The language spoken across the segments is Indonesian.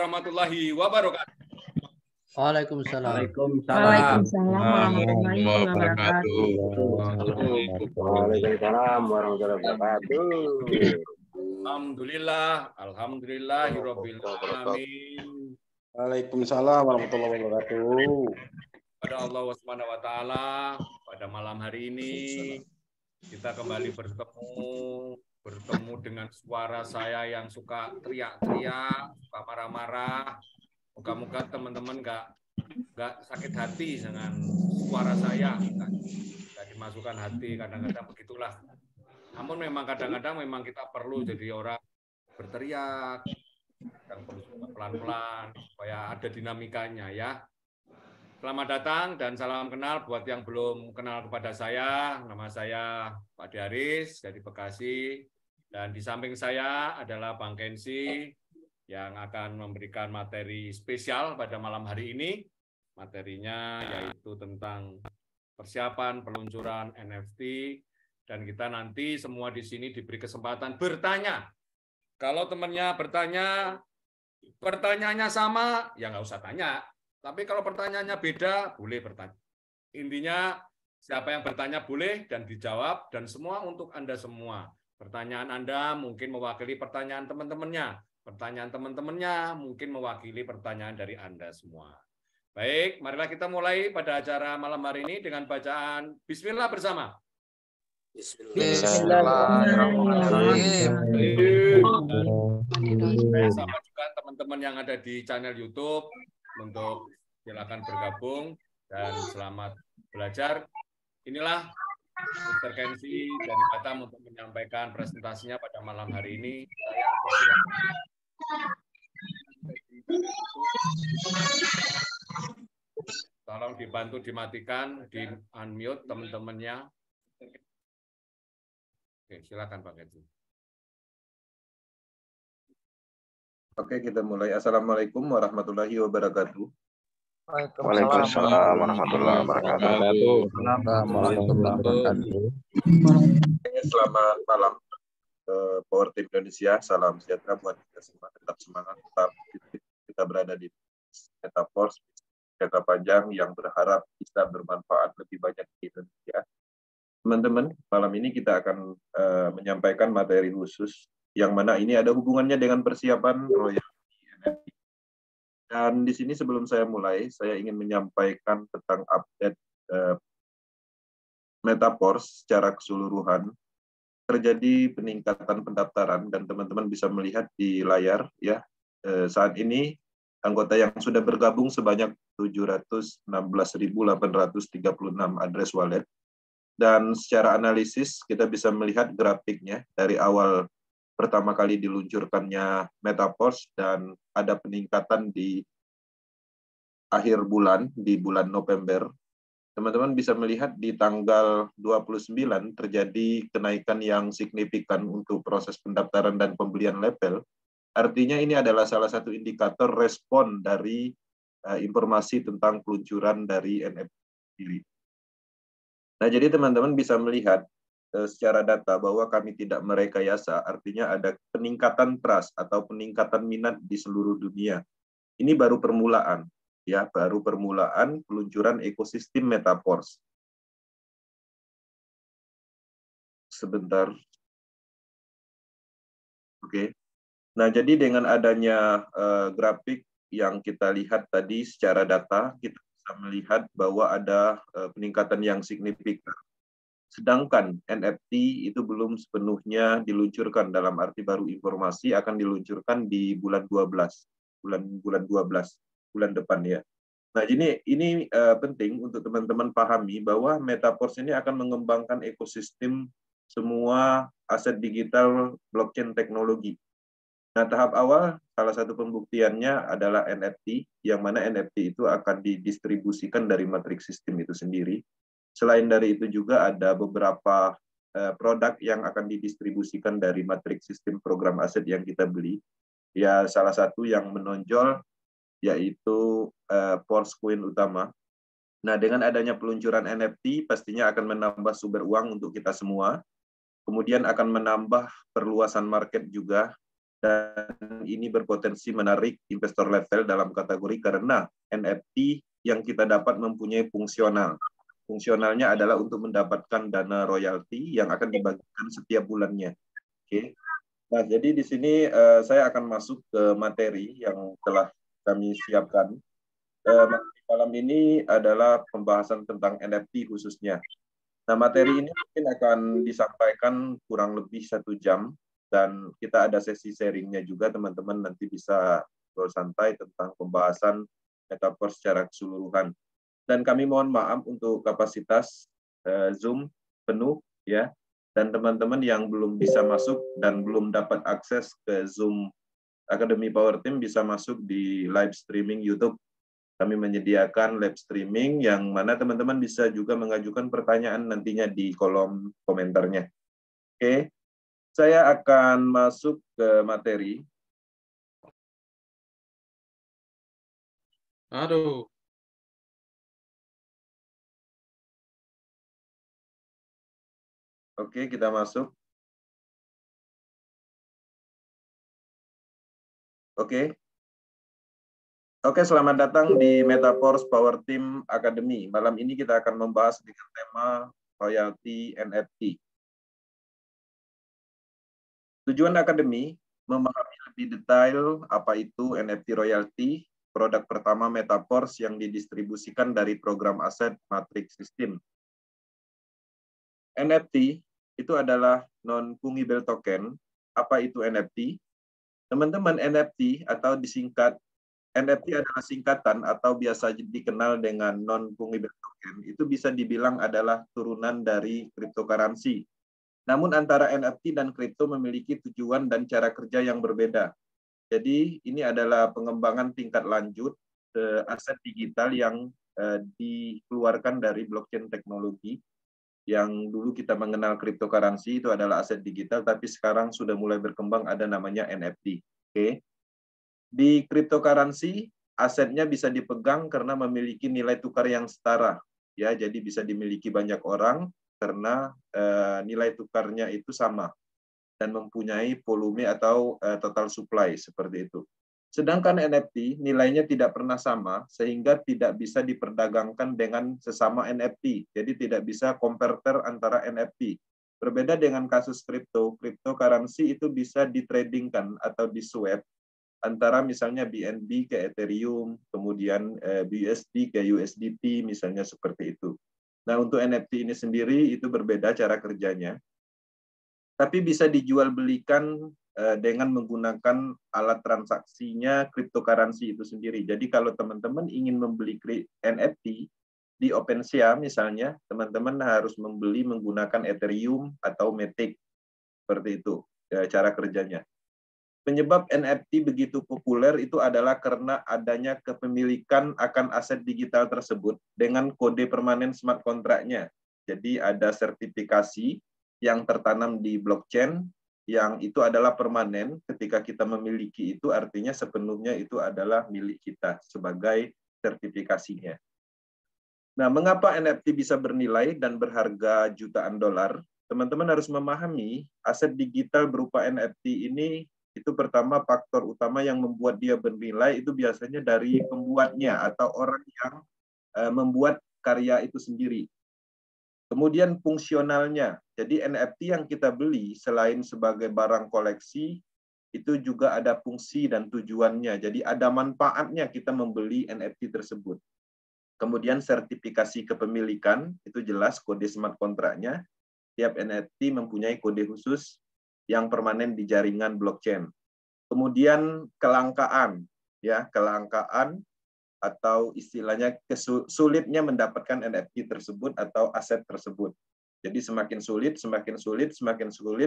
Warahmatullahi wabarakatuh. Waalaikumsalam. Waalaikumsalam warahmatullahi wabarakatuh. Waalaikumsalam warahmatullahi wabarakatuh. Alhamdulillahirabbil alamin. Waalaikumsalam warahmatullahi wabarakatuh. Pada Allah Subhanahu wa taala, pada malam hari ini kita kembali bertemu dengan suara saya yang suka teriak-teriak, suka marah-marah. Moga-moga teman-teman nggak sakit hati dengan suara saya, nggak dimasukkan hati, kadang-kadang begitulah. Namun memang kadang-kadang memang kita perlu jadi orang berteriak, kadang perlu pelan-pelan supaya ada dinamikanya ya. Selamat datang dan salam kenal buat yang belum kenal kepada saya. Nama saya Pak Diaris dari Bekasi dan di samping saya adalah Bang Kensi yang akan memberikan materi spesial pada malam hari ini. Materinya yaitu tentang persiapan peluncuran NFT dan kita nanti semua di sini diberi kesempatan bertanya. Kalau temannya bertanya, pertanyaannya sama, ya nggak usah tanya. Tapi kalau pertanyaannya beda, boleh bertanya. Intinya siapa yang bertanya boleh dan dijawab dan semua untuk Anda semua. Pertanyaan Anda mungkin mewakili pertanyaan teman-temannya. Pertanyaan teman-temannya mungkin mewakili pertanyaan dari Anda semua. Baik, marilah kita mulai pada acara malam hari ini dengan bacaan Bismillah bersama. Bismillahirrahmanirrahim. Saya sapa juga teman-teman yang ada di channel YouTube untuk silakan bergabung dan selamat belajar. Inilah Mr. Kensi dari Batam untuk menyampaikan presentasinya pada malam hari ini. Tolong dibantu dimatikan, di unmute teman-temannya. Oke, silakan Pak Kensi. Oke, kita mulai. Assalamualaikum warahmatullahi wabarakatuh. Waalaikumsalam warahmatullahi wabarakatuh. Selamat malam, Power Team Indonesia. Salam sejahtera buat kita semua. Tetap semangat, tetap kita berada di Metaverse jangka panjang yang berharap bisa bermanfaat lebih banyak di Indonesia. Teman-teman, malam ini kita akan menyampaikan materi khusus yang mana ini ada hubungannya dengan persiapan royalti NFT. Dan di sini sebelum saya mulai, saya ingin menyampaikan tentang update Metaverse secara keseluruhan. Terjadi peningkatan pendaftaran dan teman-teman bisa melihat di layar ya. Saat ini anggota yang sudah bergabung sebanyak 716.836 address wallet. Dan secara analisis kita bisa melihat grafiknya dari awal pertama kali diluncurkannya Metaverse dan ada peningkatan di akhir bulan, di bulan November. Teman-teman bisa melihat di tanggal 29 terjadi kenaikan yang signifikan untuk proses pendaftaran dan pembelian level. Artinya ini adalah salah satu indikator respon dari informasi tentang peluncuran dari NFT sendiri. Nah, jadi teman-teman bisa melihat secara data bahwa kami tidak merekayasa, artinya ada peningkatan trust atau peningkatan minat di seluruh dunia. Ini baru permulaan, ya, baru permulaan peluncuran ekosistem Metaverse. Sebentar. Oke. Nah, jadi dengan adanya grafik yang kita lihat tadi secara data, kita bisa melihat bahwa ada peningkatan yang signifikan. Sedangkan NFT itu belum sepenuhnya diluncurkan, dalam arti baru informasi akan diluncurkan di bulan 12, bulan depan ya. Nah, ini penting untuk teman-teman pahami bahwa Metaverse ini akan mengembangkan ekosistem semua aset digital blockchain teknologi. Nah, tahap awal salah satu pembuktiannya adalah NFT, yang mana NFT itu akan didistribusikan dari matriks sistem itu sendiri. Selain dari itu juga ada beberapa produk yang akan didistribusikan dari matriks sistem program aset yang kita beli. Ya, salah satu yang menonjol yaitu Forcecoin utama. Nah, dengan adanya peluncuran NFT pastinya akan menambah sumber uang untuk kita semua. Kemudian akan menambah perluasan market juga dan ini berpotensi menarik investor level dalam kategori karena NFT yang kita dapat mempunyai fungsional. Fungsionalnya adalah untuk mendapatkan dana royalti yang akan dibagikan setiap bulannya. Oke. Nah, jadi di sini saya akan masuk ke materi yang telah kami siapkan. Malam ini adalah pembahasan tentang NFT khususnya. Nah, materi ini mungkin akan disampaikan kurang lebih 1 jam, dan kita ada sesi sharingnya juga, teman-teman nanti bisa bersantai tentang pembahasan metaverse secara keseluruhan. Dan kami mohon maaf untuk kapasitas Zoom penuh, ya. Dan teman-teman yang belum bisa masuk dan belum dapat akses ke Zoom Akademi Power Team bisa masuk di live streaming YouTube. Kami menyediakan live streaming yang mana teman-teman bisa juga mengajukan pertanyaan nantinya di kolom komentarnya. Oke. Saya akan masuk ke materi. Aduh. Oke, kita masuk. Oke. Oke, selamat datang di Metaverse Power Team Academy. Malam ini kita akan membahas dengan tema royalty NFT. Tujuan Akademi memahami lebih detail apa itu NFT royalty, produk pertama Metaverse yang didistribusikan dari program aset Matrix System. NFT itu adalah non-fungible token. Apa itu NFT? Teman-teman, NFT atau disingkat, NFT adalah singkatan atau biasa dikenal dengan non-fungible token. Itu bisa dibilang adalah turunan dari cryptocurrency. Namun antara NFT dan kripto memiliki tujuan dan cara kerja yang berbeda. Jadi ini adalah pengembangan tingkat lanjut aset digital yang dikeluarkan dari blockchain teknologi. Yang dulu kita mengenal cryptocurrency itu adalah aset digital, tapi sekarang sudah mulai berkembang ada namanya NFT. Oke. Di cryptocurrency asetnya bisa dipegang karena memiliki nilai tukar yang setara. Ya, jadi bisa dimiliki banyak orang karena nilai tukarnya itu sama dan mempunyai volume atau total supply seperti itu. Sedangkan NFT nilainya tidak pernah sama sehingga tidak bisa diperdagangkan dengan sesama NFT. Jadi tidak bisa converter antara NFT. Berbeda dengan kasus kripto, cryptocurrency itu bisa ditradingkan atau diswap antara misalnya BNB ke Ethereum, kemudian BUSD ke USDT misalnya seperti itu. Nah, untuk NFT ini sendiri itu berbeda cara kerjanya. Tapi bisa dijual belikan dengan menggunakan alat transaksinya cryptocurrency itu sendiri. Jadi kalau teman-teman ingin membeli NFT di OpenSea misalnya, teman-teman harus membeli menggunakan Ethereum atau Matic. Seperti itu cara kerjanya. Penyebab NFT begitu populer itu adalah karena adanya kepemilikan akan aset digital tersebut dengan kode permanen smart contract-nya. Jadi ada sertifikasi yang tertanam di blockchain yang itu adalah permanen. Ketika kita memiliki itu artinya sepenuhnya itu adalah milik kita sebagai sertifikasinya. Nah, mengapa NFT bisa bernilai dan berharga jutaan dolar? Teman-teman harus memahami aset digital berupa NFT ini itu pertama faktor utama yang membuat dia bernilai itu biasanya dari pembuatnya atau orang yang membuat karya itu sendiri. Kemudian fungsionalnya. Jadi NFT yang kita beli selain sebagai barang koleksi itu juga ada fungsi dan tujuannya. Jadi ada manfaatnya kita membeli NFT tersebut. Kemudian sertifikasi kepemilikan itu jelas kode smart contract-nya. Tiap NFT mempunyai kode khusus yang permanen di jaringan blockchain. Kemudian kelangkaan, ya kelangkaan atau istilahnya sulitnya mendapatkan NFT tersebut atau aset tersebut. Jadi semakin sulit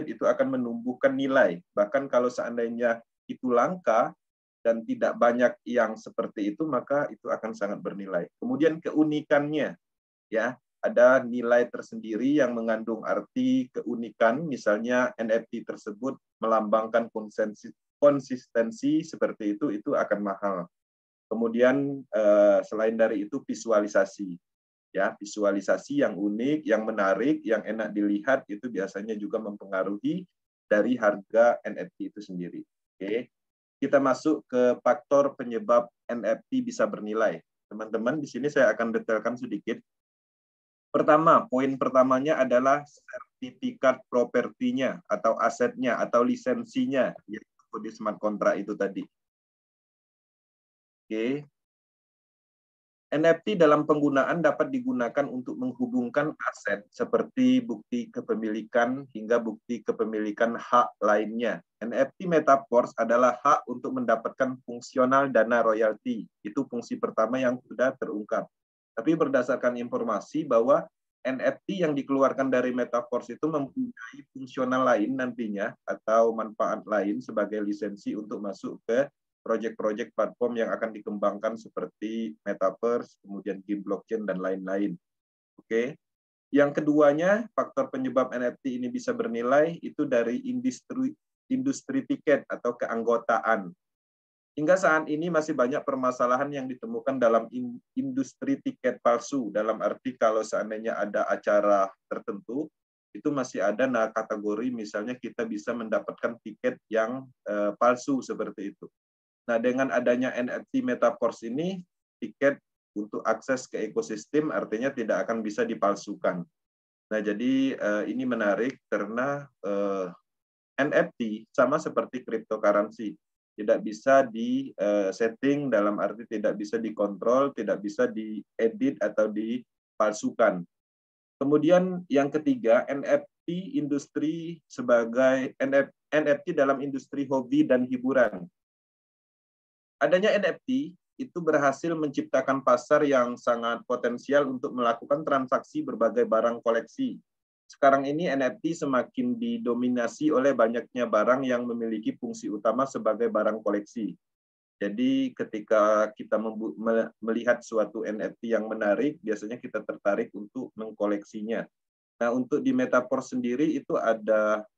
itu akan menumbuhkan nilai. Bahkan kalau seandainya itu langka dan tidak banyak yang seperti itu, maka itu akan sangat bernilai. Kemudian keunikannya, ya. Ada nilai tersendiri yang mengandung arti keunikan, misalnya NFT tersebut melambangkan konsistensi seperti itu akan mahal. Kemudian selain dari itu visualisasi, ya visualisasi yang unik, yang menarik, yang enak dilihat itu biasanya juga mempengaruhi dari harga NFT itu sendiri. Oke. Kita masuk ke faktor penyebab NFT bisa bernilai. Teman-teman, di sini saya akan detailkan sedikit. Pertama, poin pertamanya adalah sertifikat propertinya atau asetnya atau lisensinya, yaitu kode smart contract itu tadi. Oke. NFT dalam penggunaan dapat digunakan untuk menghubungkan aset seperti bukti kepemilikan hingga bukti kepemilikan hak lainnya. NFT Metaverse adalah hak untuk mendapatkan fungsional dana royalti. Itu fungsi pertama yang sudah terungkap. Tapi berdasarkan informasi bahwa NFT yang dikeluarkan dari Metaverse itu mempunyai fungsional lain nantinya atau manfaat lain sebagai lisensi untuk masuk ke proyek-proyek platform yang akan dikembangkan seperti Metaverse, kemudian game blockchain, dan lain-lain. Oke. Yang keduanya, faktor penyebab NFT ini bisa bernilai itu dari industri tiket atau keanggotaan. Hingga saat ini masih banyak permasalahan yang ditemukan dalam industri tiket palsu. Dalam arti kalau seandainya ada acara tertentu, itu masih ada kategori misalnya kita bisa mendapatkan tiket yang palsu seperti itu. Nah, dengan adanya NFT Metaverse ini, tiket untuk akses ke ekosistem artinya tidak akan bisa dipalsukan. Nah, jadi ini menarik karena NFT sama seperti cryptocurrency. Tidak bisa di-setting dalam arti tidak bisa dikontrol, tidak bisa diedit atau dipalsukan. Kemudian yang ketiga, NFT industri sebagai NFT dalam industri hobi dan hiburan. Adanya NFT itu berhasil menciptakan pasar yang sangat potensial untuk melakukan transaksi berbagai barang koleksi. Sekarang ini NFT semakin didominasi oleh banyaknya barang yang memiliki fungsi utama sebagai barang koleksi. Jadi ketika kita melihat suatu NFT yang menarik, biasanya kita tertarik untuk mengkoleksinya. Nah, untuk di Metaverse sendiri itu ada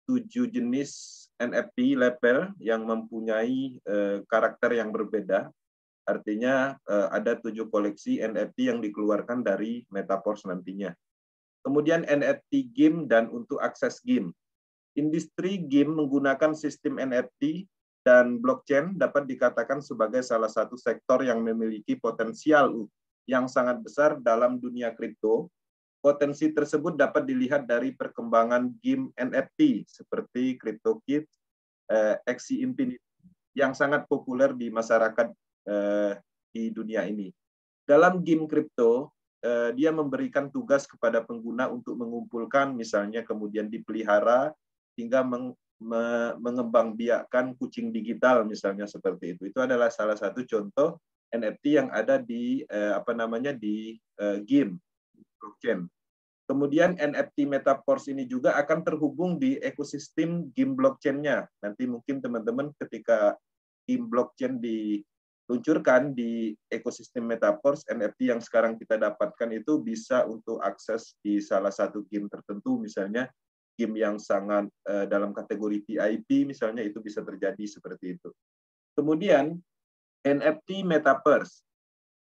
7 jenis NFT label yang mempunyai karakter yang berbeda. Artinya ada 7 koleksi NFT yang dikeluarkan dari Metaverse nantinya. Kemudian NFT game dan untuk akses game. Industri game menggunakan sistem NFT dan blockchain dapat dikatakan sebagai salah satu sektor yang memiliki potensial yang sangat besar dalam dunia kripto. Potensi tersebut dapat dilihat dari perkembangan game NFT seperti CryptoKitties, Axie Infinity yang sangat populer di masyarakat di dunia ini. Dalam game kripto, dia memberikan tugas kepada pengguna untuk mengumpulkan misalnya kemudian dipelihara hingga mengembangbiakkan kucing digital misalnya seperti itu. Itu adalah salah satu contoh NFT yang ada di game blockchain. Kemudian NFT Metaverse ini juga akan terhubung di ekosistem game blockchain-nya. Nanti mungkin teman-teman ketika game blockchain diluncurkan di ekosistem Metaverse, NFT yang sekarang kita dapatkan itu bisa untuk akses di salah satu game tertentu, misalnya game yang sangat dalam kategori VIP, misalnya itu bisa terjadi seperti itu. Kemudian NFT Metaverse.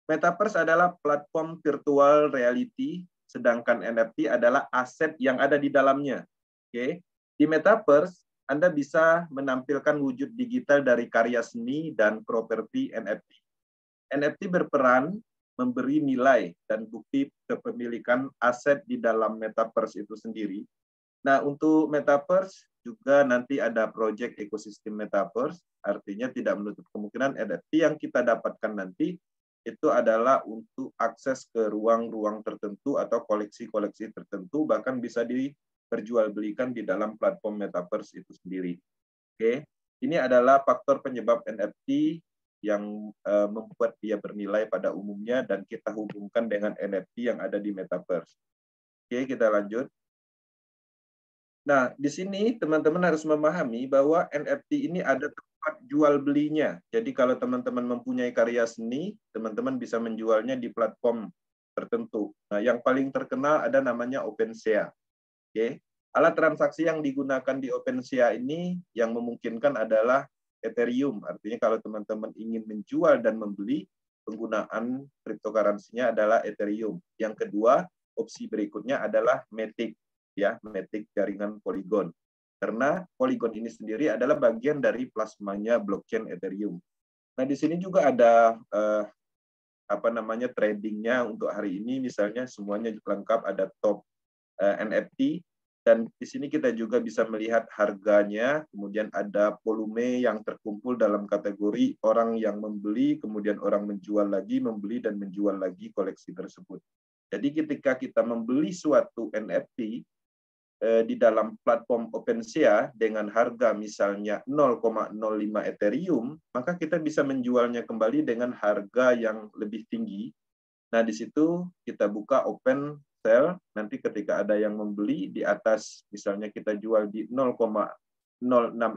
Metaverse adalah platform virtual reality, sedangkan NFT adalah aset yang ada di dalamnya. Oke. Di Metaverse, Anda bisa menampilkan wujud digital dari karya seni dan properti NFT. NFT berperan memberi nilai dan bukti kepemilikan aset di dalam Metaverse itu sendiri. Nah, untuk Metaverse juga nanti ada proyek ekosistem Metaverse, artinya tidak menutup kemungkinan NFT yang kita dapatkan nanti itu adalah untuk akses ke ruang-ruang tertentu atau koleksi-koleksi tertentu, bahkan bisa diperjualbelikan di dalam platform Metaverse itu sendiri. Oke, ini adalah faktor penyebab NFT yang membuat dia bernilai pada umumnya dan kita hubungkan dengan NFT yang ada di Metaverse. Oke, kita lanjut. Nah, di sini teman-teman harus memahami bahwa NFT ini ada tempat jual belinya. Jadi kalau teman-teman mempunyai karya seni, teman-teman bisa menjualnya di platform tertentu. Nah, yang paling terkenal ada namanya OpenSea. Oke. Alat transaksi yang digunakan di OpenSea ini yang memungkinkan adalah Ethereum. Artinya kalau teman-teman ingin menjual dan membeli, penggunaan cryptocurrency-nya adalah Ethereum. Yang kedua, opsi berikutnya adalah Matic. Ya, Matic jaringan Polygon. karena Polygon ini sendiri adalah bagian dari plasmanya blockchain Ethereum. Nah, di sini juga ada tradingnya untuk hari ini, misalnya semuanya lengkap, ada top NFT, dan di sini kita juga bisa melihat harganya, kemudian ada volume yang terkumpul dalam kategori orang yang membeli, kemudian orang menjual lagi, membeli dan menjual lagi koleksi tersebut. Jadi ketika kita membeli suatu NFT di dalam platform OpenSea dengan harga misalnya 0,05 Ethereum, maka kita bisa menjualnya kembali dengan harga yang lebih tinggi. Nah, di situ kita buka open sell, nanti ketika ada yang membeli di atas, misalnya kita jual di 0,06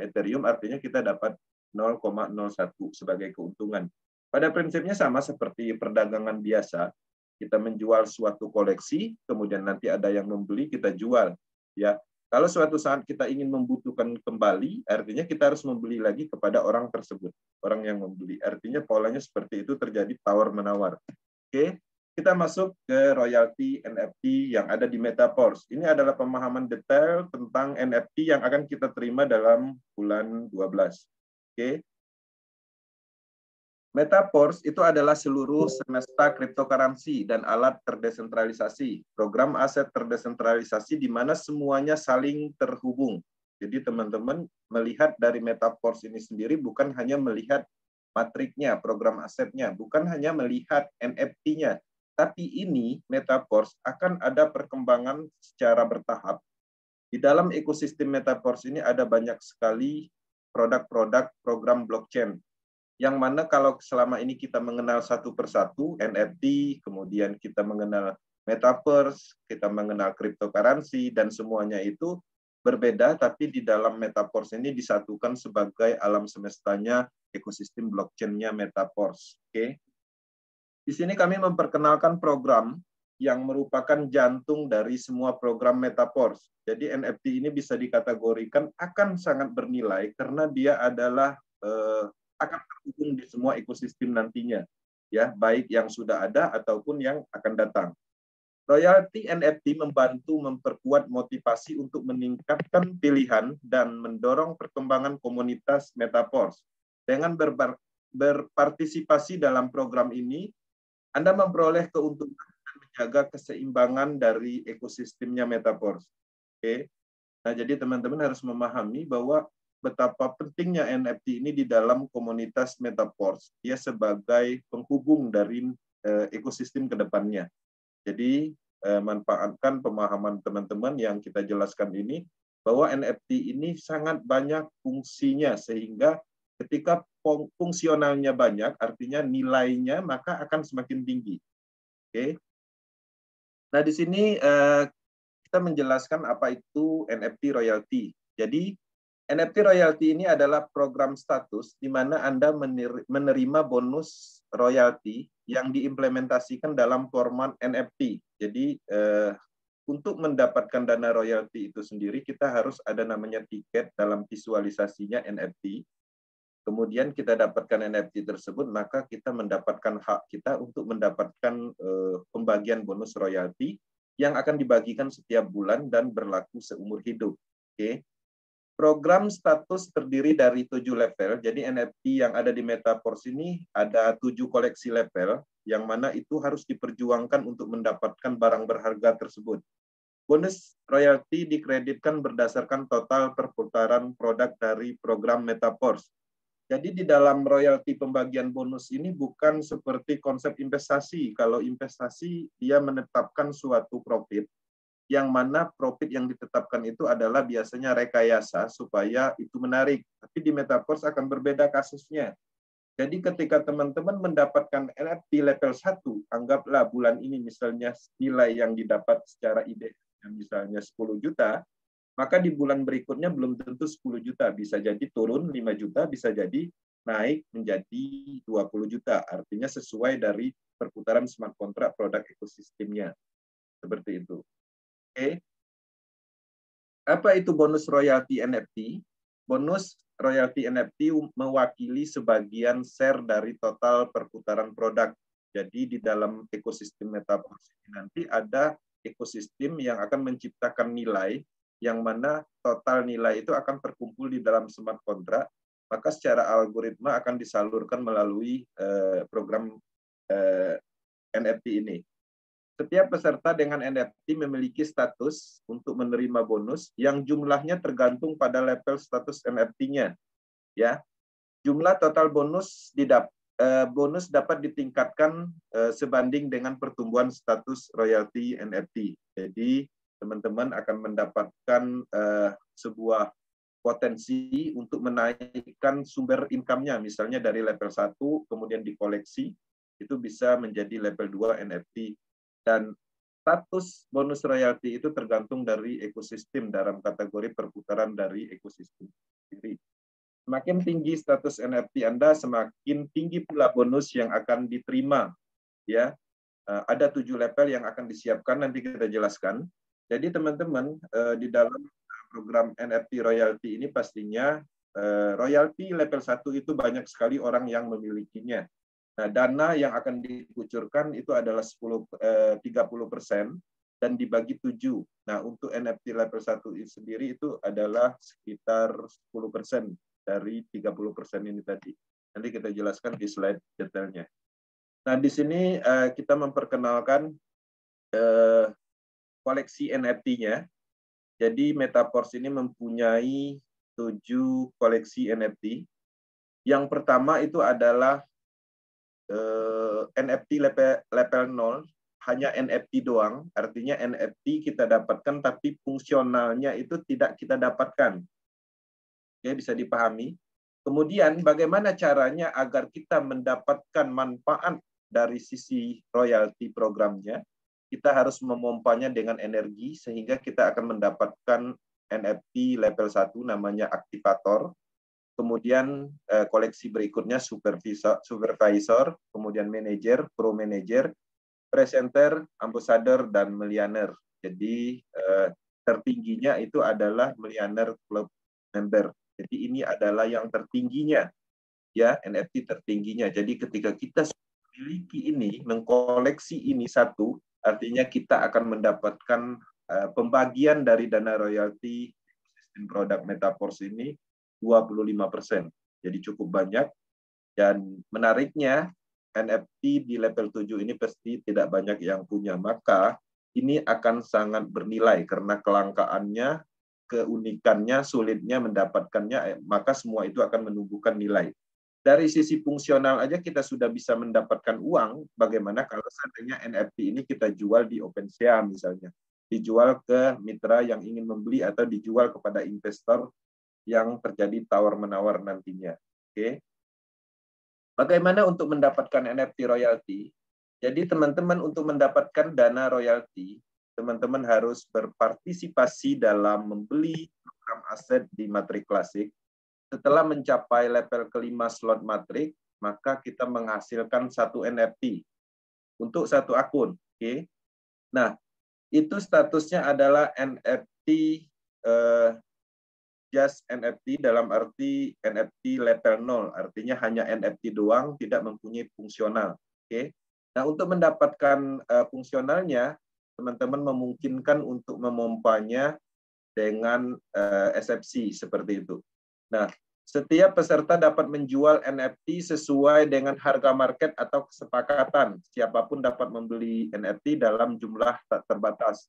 Ethereum, artinya kita dapat 0,01 sebagai keuntungan. Pada prinsipnya sama seperti perdagangan biasa, kita menjual suatu koleksi, kemudian nanti ada yang membeli, kita jual. Ya, kalau suatu saat kita ingin membutuhkan kembali, artinya kita harus membeli lagi kepada orang tersebut, orang yang membeli. Artinya polanya seperti itu, terjadi tawar-menawar. Oke, kita masuk ke royalti NFT yang ada di Metaverse. Ini adalah pemahaman detail tentang NFT yang akan kita terima dalam bulan 12. Oke. Metaverse itu adalah seluruh semesta cryptocurrency dan alat terdesentralisasi, program aset terdesentralisasi di mana semuanya saling terhubung. Jadi teman-teman melihat dari Metaverse ini sendiri bukan hanya melihat matriknya, program asetnya, bukan hanya melihat NFT-nya, tapi ini Metaverse akan ada perkembangan secara bertahap. Di dalam ekosistem Metaverse ini ada banyak sekali produk-produk program blockchain, yang mana kalau selama ini kita mengenal satu persatu, NFT, kemudian kita mengenal Metaverse, kita mengenal cryptocurrency, dan semuanya itu berbeda, tapi di dalam Metaverse ini disatukan sebagai alam semestanya ekosistem blockchain-nya Metaverse. Oke. Di sini kami memperkenalkan program yang merupakan jantung dari semua program Metaverse. Jadi NFT ini bisa dikategorikan akan sangat bernilai karena dia adalah akan terhubung di semua ekosistem nantinya, ya, baik yang sudah ada ataupun yang akan datang. Royalti NFT membantu memperkuat motivasi untuk meningkatkan pilihan dan mendorong perkembangan komunitas Metaverse. Dengan berpartisipasi dalam program ini, Anda memperoleh keuntungan dan menjaga keseimbangan dari ekosistemnya Metaverse. Oke. Nah, jadi teman-teman harus memahami bahwa betapa pentingnya NFT ini di dalam komunitas Metaverse. Dia sebagai penghubung dari ekosistem ke depannya. Jadi, manfaatkan pemahaman teman-teman yang kita jelaskan ini, bahwa NFT ini sangat banyak fungsinya, sehingga ketika fungsionalnya banyak, artinya nilainya maka akan semakin tinggi. Oke. Nah, di sini kita menjelaskan apa itu NFT royalty. Jadi, NFT royalty ini adalah program status di mana Anda menerima bonus royalty yang diimplementasikan dalam format NFT. Jadi untuk mendapatkan dana royalty itu sendiri kita harus ada namanya tiket dalam visualisasinya NFT. Kemudian kita dapatkan NFT tersebut, maka kita mendapatkan hak kita untuk mendapatkan pembagian bonus royalty yang akan dibagikan setiap bulan dan berlaku seumur hidup. Oke. Program status terdiri dari 7 level, jadi NFT yang ada di Metaverse ini ada 7 koleksi level, yang mana itu harus diperjuangkan untuk mendapatkan barang berharga tersebut. Bonus royalti dikreditkan berdasarkan total perputaran produk dari program Metaverse. Jadi di dalam royalti pembagian bonus ini bukan seperti konsep investasi. Kalau investasi dia menetapkan suatu profit, yang mana profit yang ditetapkan itu adalah biasanya rekayasa supaya itu menarik. Tapi di Metaverse akan berbeda kasusnya. Jadi ketika teman-teman mendapatkan NFT level 1, anggaplah bulan ini misalnya nilai yang didapat secara ide misalnya 10 juta, maka di bulan berikutnya belum tentu 10 juta. Bisa jadi turun 5 juta, bisa jadi naik menjadi 20 juta. Artinya sesuai dari perputaran smart contract produk ekosistemnya. Seperti itu. Oke. Apa itu bonus royalti NFT? Bonus royalti NFT mewakili sebagian share dari total perputaran produk. Jadi di dalam ekosistem Metaverse ini nanti ada ekosistem yang akan menciptakan nilai yang mana total nilai itu akan terkumpul di dalam smart contract, maka secara algoritma akan disalurkan melalui program NFT ini. Setiap peserta dengan NFT memiliki status untuk menerima bonus yang jumlahnya tergantung pada level status NFT-nya. Ya, jumlah total bonus dapat ditingkatkan sebanding dengan pertumbuhan status royalti NFT. Jadi teman-teman akan mendapatkan sebuah potensi untuk menaikkan sumber income-nya, misalnya dari level 1 kemudian dikoleksi itu bisa menjadi level 2 NFT. Dan status bonus royalti itu tergantung dari ekosistem dalam kategori perputaran dari ekosistem sendiri. Semakin tinggi status NFT Anda, semakin tinggi pula bonus yang akan diterima. Ya, ada 7 level yang akan disiapkan, nanti kita jelaskan. Jadi teman-teman di dalam program NFT royalti ini pastinya royalti level 1 itu banyak sekali orang yang memilikinya. Nah, dana yang akan dikucurkan itu adalah 30% dan dibagi 7. Nah, untuk NFT level 1 sendiri itu adalah sekitar 10% dari 30% ini tadi. Nanti kita jelaskan di slide detailnya. Nah, di sini kita memperkenalkan koleksi NFT-nya. Jadi Metaverse ini mempunyai 7 koleksi NFT. Yang pertama itu adalah NFT level 0, hanya NFT doang, artinya NFT kita dapatkan tapi fungsionalnya itu tidak kita dapatkan. Oke, bisa dipahami. Kemudian bagaimana caranya agar kita mendapatkan manfaat dari sisi royalti programnya? Kita harus memompanya dengan energi sehingga kita akan mendapatkan NFT level 1 namanya aktivator. Kemudian koleksi berikutnya supervisor, kemudian manager, pro manager, presenter, ambassador, dan millionaire. Jadi tertingginya itu adalah millionaire club member. Jadi ini adalah yang tertingginya, ya, NFT tertingginya. Jadi ketika kita memiliki ini, mengkoleksi ini satu, artinya kita akan mendapatkan pembagian dari dana royalti sistem produk Metaverse ini 25%. Jadi cukup banyak. Dan menariknya, NFT di level 7 ini pasti tidak banyak yang punya. Maka ini akan sangat bernilai karena kelangkaannya, keunikannya, sulitnya mendapatkannya, maka semua itu akan menumbuhkan nilai. Dari sisi fungsional aja kita sudah bisa mendapatkan uang. Bagaimana kalau seandainya NFT ini kita jual di OpenSea misalnya. Dijual ke mitra yang ingin membeli atau dijual kepada investor yang terjadi tawar-menawar nantinya. Oke. Bagaimana untuk mendapatkan NFT royalti? Jadi teman-teman untuk mendapatkan dana royalti, teman-teman harus berpartisipasi dalam membeli program aset di Matrix Classic. Setelah mencapai level kelima slot Matrix, maka kita menghasilkan 1 NFT untuk 1 akun. Oke. Nah, itu statusnya adalah NFT just NFT dalam arti NFT level 0, artinya hanya NFT doang, tidak mempunyai fungsional. Oke. Nah, untuk mendapatkan fungsionalnya, teman-teman memungkinkan untuk memompanya dengan SFC seperti itu. Nah, setiap peserta dapat menjual NFT sesuai dengan harga market atau kesepakatan. Siapapun dapat membeli NFT dalam jumlah tak terbatas.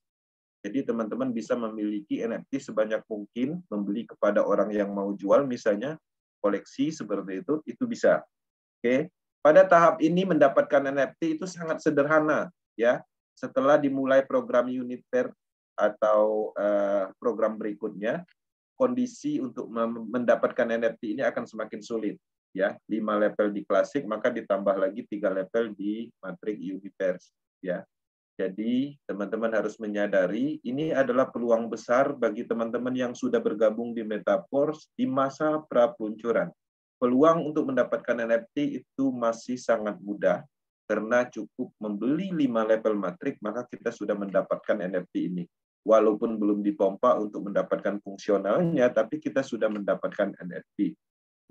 Jadi teman-teman bisa memiliki NFT sebanyak mungkin, membeli kepada orang yang mau jual, misalnya koleksi seperti itu bisa. Oke. Pada tahap ini mendapatkan NFT itu sangat sederhana, ya. Setelah dimulai program unit fair atau program berikutnya, kondisi untuk mendapatkan NFT ini akan semakin sulit, ya. 5 level di klasik, maka ditambah lagi 3 level di Matrix Universe, ya. Jadi teman-teman harus menyadari ini adalah peluang besar bagi teman-teman yang sudah bergabung di Metaverse di masa pra-peluncuran. Peluang untuk mendapatkan NFT itu masih sangat mudah karena cukup membeli 5 level Matrix maka kita sudah mendapatkan NFT ini. Walaupun belum dipompa untuk mendapatkan fungsionalnya, tapi kita sudah mendapatkan NFT.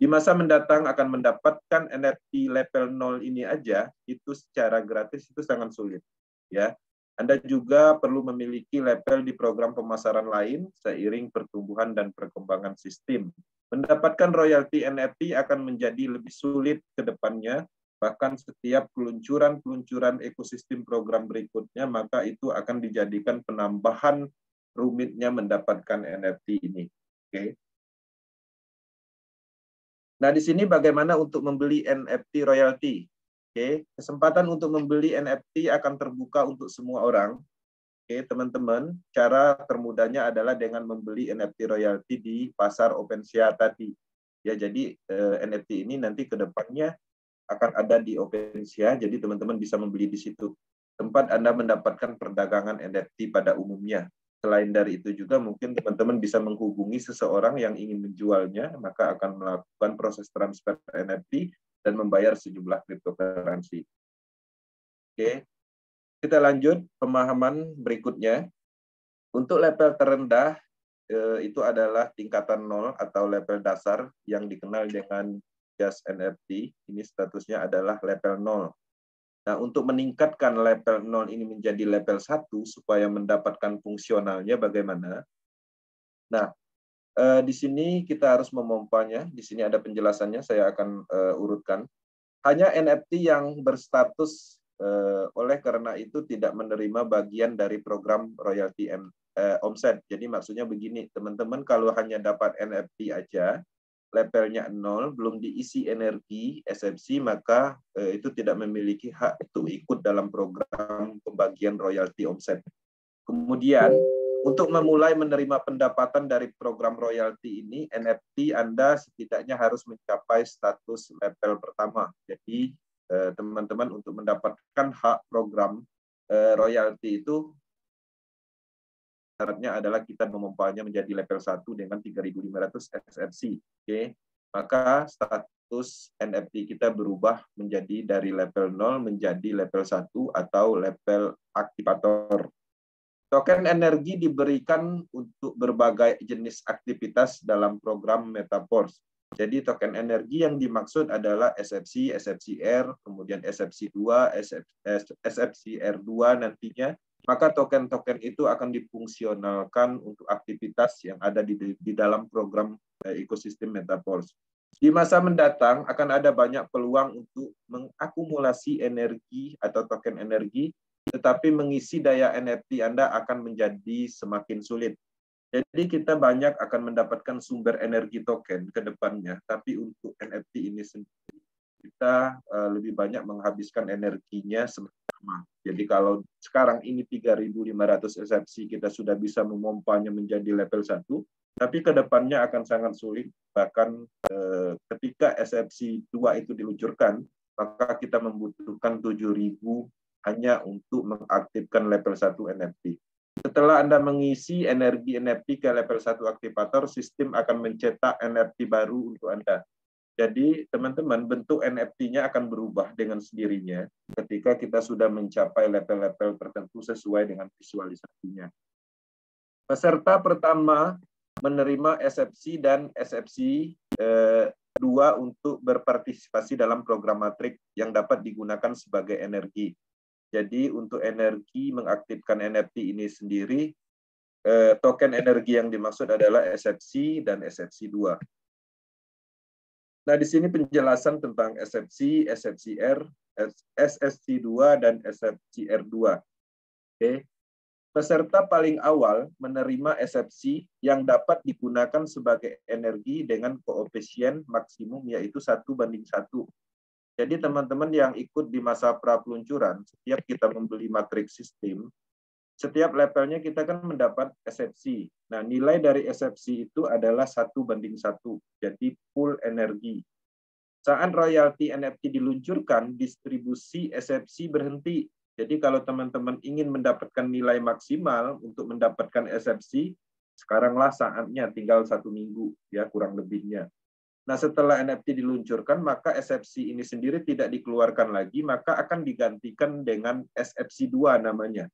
Di masa mendatang akan mendapatkan NFT level 0 ini aja, itu secara gratis itu sangat sulit. Ya, Anda juga perlu memiliki label di program pemasaran lain seiring pertumbuhan dan perkembangan sistem. Mendapatkan royalti NFT akan menjadi lebih sulit ke depannya, bahkan setiap peluncuran ekosistem program berikutnya, maka itu akan dijadikan penambahan rumitnya mendapatkan NFT ini. Oke. Nah, di sini bagaimana untuk membeli NFT royalti? Oke, kesempatan untuk membeli NFT akan terbuka untuk semua orang. Oke, teman-teman, cara termudahnya adalah dengan membeli NFT royalti di pasar OpenSea tadi. Ya, jadi NFT ini nanti ke depannya akan ada di OpenSea, jadi teman-teman bisa membeli di situ. Tempat Anda mendapatkan perdagangan NFT pada umumnya. Selain dari itu juga mungkin teman-teman bisa menghubungi seseorang yang ingin menjualnya, maka akan melakukan proses transfer NFT dan membayar sejumlah cryptocurrency. Oke, kita lanjut pemahaman berikutnya. Untuk level terendah itu adalah tingkatan 0 atau level dasar yang dikenal dengan Just NFT. Ini statusnya adalah level 0. Nah, untuk meningkatkan level 0 ini menjadi level 1 supaya mendapatkan fungsionalnya bagaimana? Nah, di sini kita harus memompanya. Di sini ada penjelasannya, saya akan urutkan. Hanya NFT yang berstatus oleh karena itu tidak menerima bagian dari program royalty omset. Jadi maksudnya begini, teman-teman, kalau hanya dapat NFT aja, levelnya 0, belum diisi energi SFC, maka itu tidak memiliki hak untuk ikut dalam program pembagian royalty omset. Kemudian, untuk memulai menerima pendapatan dari program royalti ini, NFT Anda setidaknya harus mencapai status level pertama. Jadi, teman-teman untuk mendapatkan hak program royalti itu, syaratnya adalah kita memompanya menjadi level 1 dengan 3.500 SFC. Oke. Maka status NFT kita berubah menjadi dari level 0 menjadi level 1 atau level aktivator. Token energi diberikan untuk berbagai jenis aktivitas dalam program Metaverse. Jadi token energi yang dimaksud adalah SFC, SFCR, kemudian SFC2, SFCR2 nantinya. Maka token-token itu akan difungsionalkan untuk aktivitas yang ada di dalam program ekosistem Metaverse. Di masa mendatang akan ada banyak peluang untuk mengakumulasi energi atau token energi, tetapi mengisi daya NFT Anda akan menjadi semakin sulit. Jadi kita banyak akan mendapatkan sumber energi token ke depannya, tapi untuk NFT ini sendiri kita lebih banyak menghabiskan energinya sama. Jadi kalau sekarang ini 3.500 SFC kita sudah bisa memompanya menjadi level 1, tapi ke depannya akan sangat sulit, bahkan ketika SFC 2 itu diluncurkan, maka kita membutuhkan 7.000 hanya untuk mengaktifkan level 1 NFT. Setelah Anda mengisi energi NFT ke level 1 aktivator, sistem akan mencetak NFT baru untuk Anda. Jadi, teman-teman, bentuk NFT-nya akan berubah dengan sendirinya ketika kita sudah mencapai level-level tertentu sesuai dengan visualisasinya. Peserta pertama menerima SFC dan SFC 2 untuk berpartisipasi dalam program Matrix yang dapat digunakan sebagai energi. Jadi untuk energi mengaktifkan NFT ini sendiri, token energi yang dimaksud adalah SFC dan SFC2. Nah, di sini penjelasan tentang SFC, SFCR, SFC2, dan SFCR2. Oke. Peserta paling awal menerima SFC yang dapat digunakan sebagai energi dengan koefisien maksimum yaitu 1:1. Jadi teman-teman yang ikut di masa pra-peluncuran, setiap kita membeli matriks sistem, setiap levelnya kita kan mendapat SFC. Nah, nilai dari SFC itu adalah 1:1, jadi pool energi. Saat royalti NFT diluncurkan, distribusi SFC berhenti. Jadi kalau teman-teman ingin mendapatkan nilai maksimal untuk mendapatkan SFC, sekaranglah saatnya, tinggal 1 minggu, ya kurang lebihnya. Nah, setelah NFT diluncurkan, maka SFC ini sendiri tidak dikeluarkan lagi, maka akan digantikan dengan SFC2 namanya.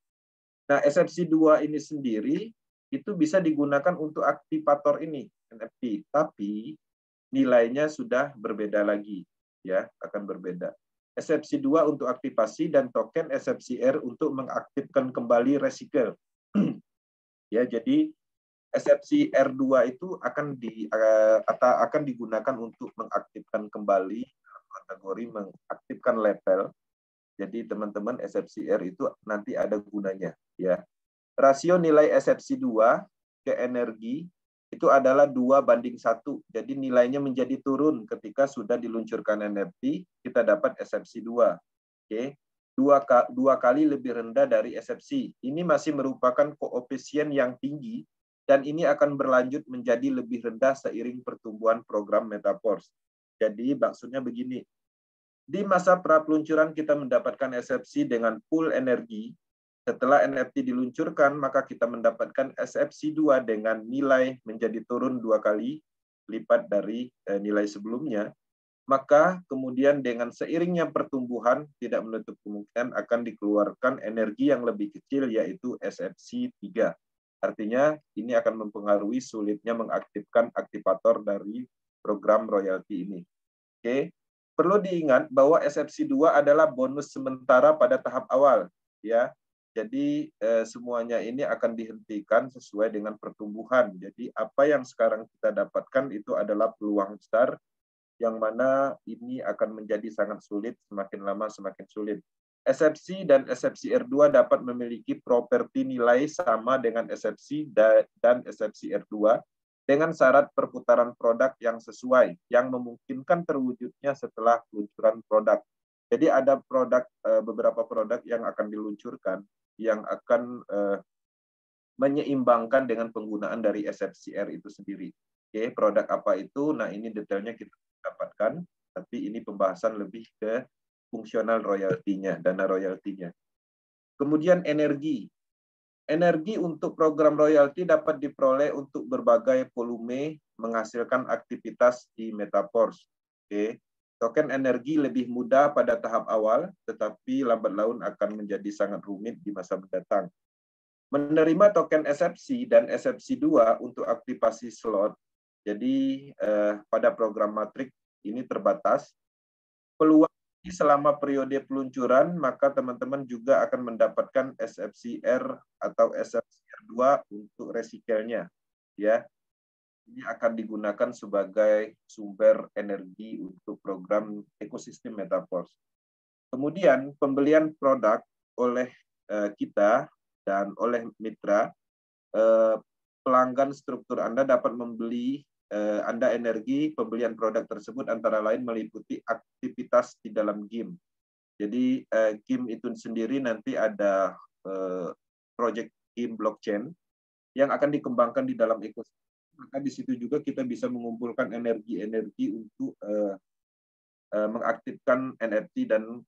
Nah, SFC2 ini sendiri itu bisa digunakan untuk aktivator ini, NFT, tapi nilainya sudah berbeda lagi, ya, akan berbeda. SFC 2 untuk aktivasi, dan token SFCR untuk mengaktifkan kembali recycle. Ya, jadi SFC R2 itu akan digunakan untuk mengaktifkan kembali kategori mengaktifkan label. Jadi teman-teman, SFCR itu nanti ada gunanya, ya. Rasio nilai SFC 2 ke energi itu adalah 2:1. Jadi nilainya menjadi turun ketika sudah diluncurkan NFT, kita dapat SFC 2. Oke. Dua kali lebih rendah dari SFC. Ini masih merupakan koefisien yang tinggi, dan ini akan berlanjut menjadi lebih rendah seiring pertumbuhan program Metaverse. Jadi maksudnya begini, di masa pra-peluncuran kita mendapatkan SFC dengan pool energi. Setelah NFT diluncurkan, maka kita mendapatkan SFC 2 dengan nilai menjadi turun 2 kali lipat dari nilai sebelumnya. Maka kemudian dengan seiringnya pertumbuhan, tidak menutup kemungkinan akan dikeluarkan energi yang lebih kecil, yaitu SFC 3. Artinya ini akan mempengaruhi sulitnya mengaktifkan aktivator dari program royalti ini. Oke. Perlu diingat bahwa SFC 2 adalah bonus sementara pada tahap awal, ya. Jadi semuanya ini akan dihentikan sesuai dengan pertumbuhan. Jadi apa yang sekarang kita dapatkan itu adalah peluang besar, yang mana ini akan menjadi sangat sulit, semakin lama semakin sulit. SFC dan SFC R2 dapat memiliki properti nilai sama dengan SFC dan SFC R2 dengan syarat perputaran produk yang sesuai, yang memungkinkan terwujudnya setelah peluncuran produk. Jadi ada beberapa produk yang akan diluncurkan yang akan menyeimbangkan dengan penggunaan dari SFCR itu sendiri. Oke, produk apa itu? Nah, ini detailnya kita dapatkan, tapi ini pembahasan lebih ke fungsional royaltinya, dana royaltinya. Kemudian energi. Energi untuk program royalti dapat diperoleh untuk berbagai volume menghasilkan aktivitas di Metaverse. Oke. Token energi lebih mudah pada tahap awal, tetapi lambat laun akan menjadi sangat rumit di masa mendatang. Menerima token SFC dan SFC 2 untuk aktivasi slot, jadi pada program Matrix ini terbatas. Peluang selama periode peluncuran, maka teman-teman juga akan mendapatkan SFCR atau SFCR2 untuk recycle-nya. Ya. Ini akan digunakan sebagai sumber energi untuk program ekosistem Metaverse. Kemudian pembelian produk oleh kita dan oleh mitra, pelanggan struktur Anda dapat membeli Anda energi. Pembelian produk tersebut antara lain meliputi aktivitas di dalam game. Jadi game itu sendiri nanti ada project game blockchain yang akan dikembangkan di dalam ekosistem. Maka di situ juga kita bisa mengumpulkan energi-energi untuk mengaktifkan NFT dan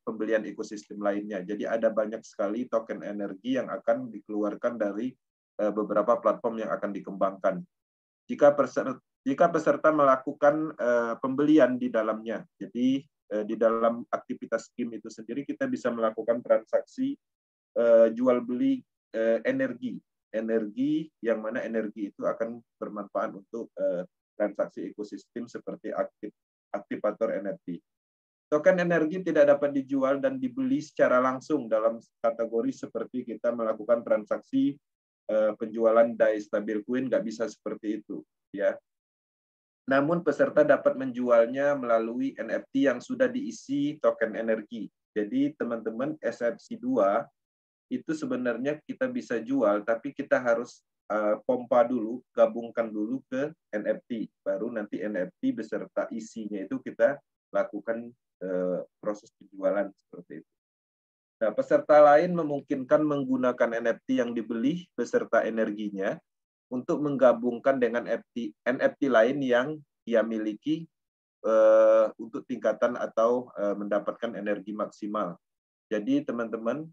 pembelian ekosistem lainnya. Jadi ada banyak sekali token energi yang akan dikeluarkan dari beberapa platform yang akan dikembangkan. Jika peserta melakukan pembelian di dalamnya, jadi di dalam aktivitas game itu sendiri kita bisa melakukan transaksi jual beli energi yang mana energi itu akan bermanfaat untuk transaksi ekosistem seperti aktivator NFT. Token energi tidak dapat dijual dan dibeli secara langsung dalam kategori seperti kita melakukan transaksi penjualan DAI stabil coin, nggak bisa seperti itu, ya. Namun peserta dapat menjualnya melalui NFT yang sudah diisi token energi. Jadi teman-teman, SFC 2 itu sebenarnya kita bisa jual, tapi kita harus pompa dulu, gabungkan dulu ke NFT. Baru nanti NFT beserta isinya itu kita lakukan proses penjualan seperti itu. Nah, peserta lain memungkinkan menggunakan NFT yang dibeli beserta energinya untuk menggabungkan dengan NFT lain yang dia miliki untuk tingkatan atau mendapatkan energi maksimal. Jadi teman-teman,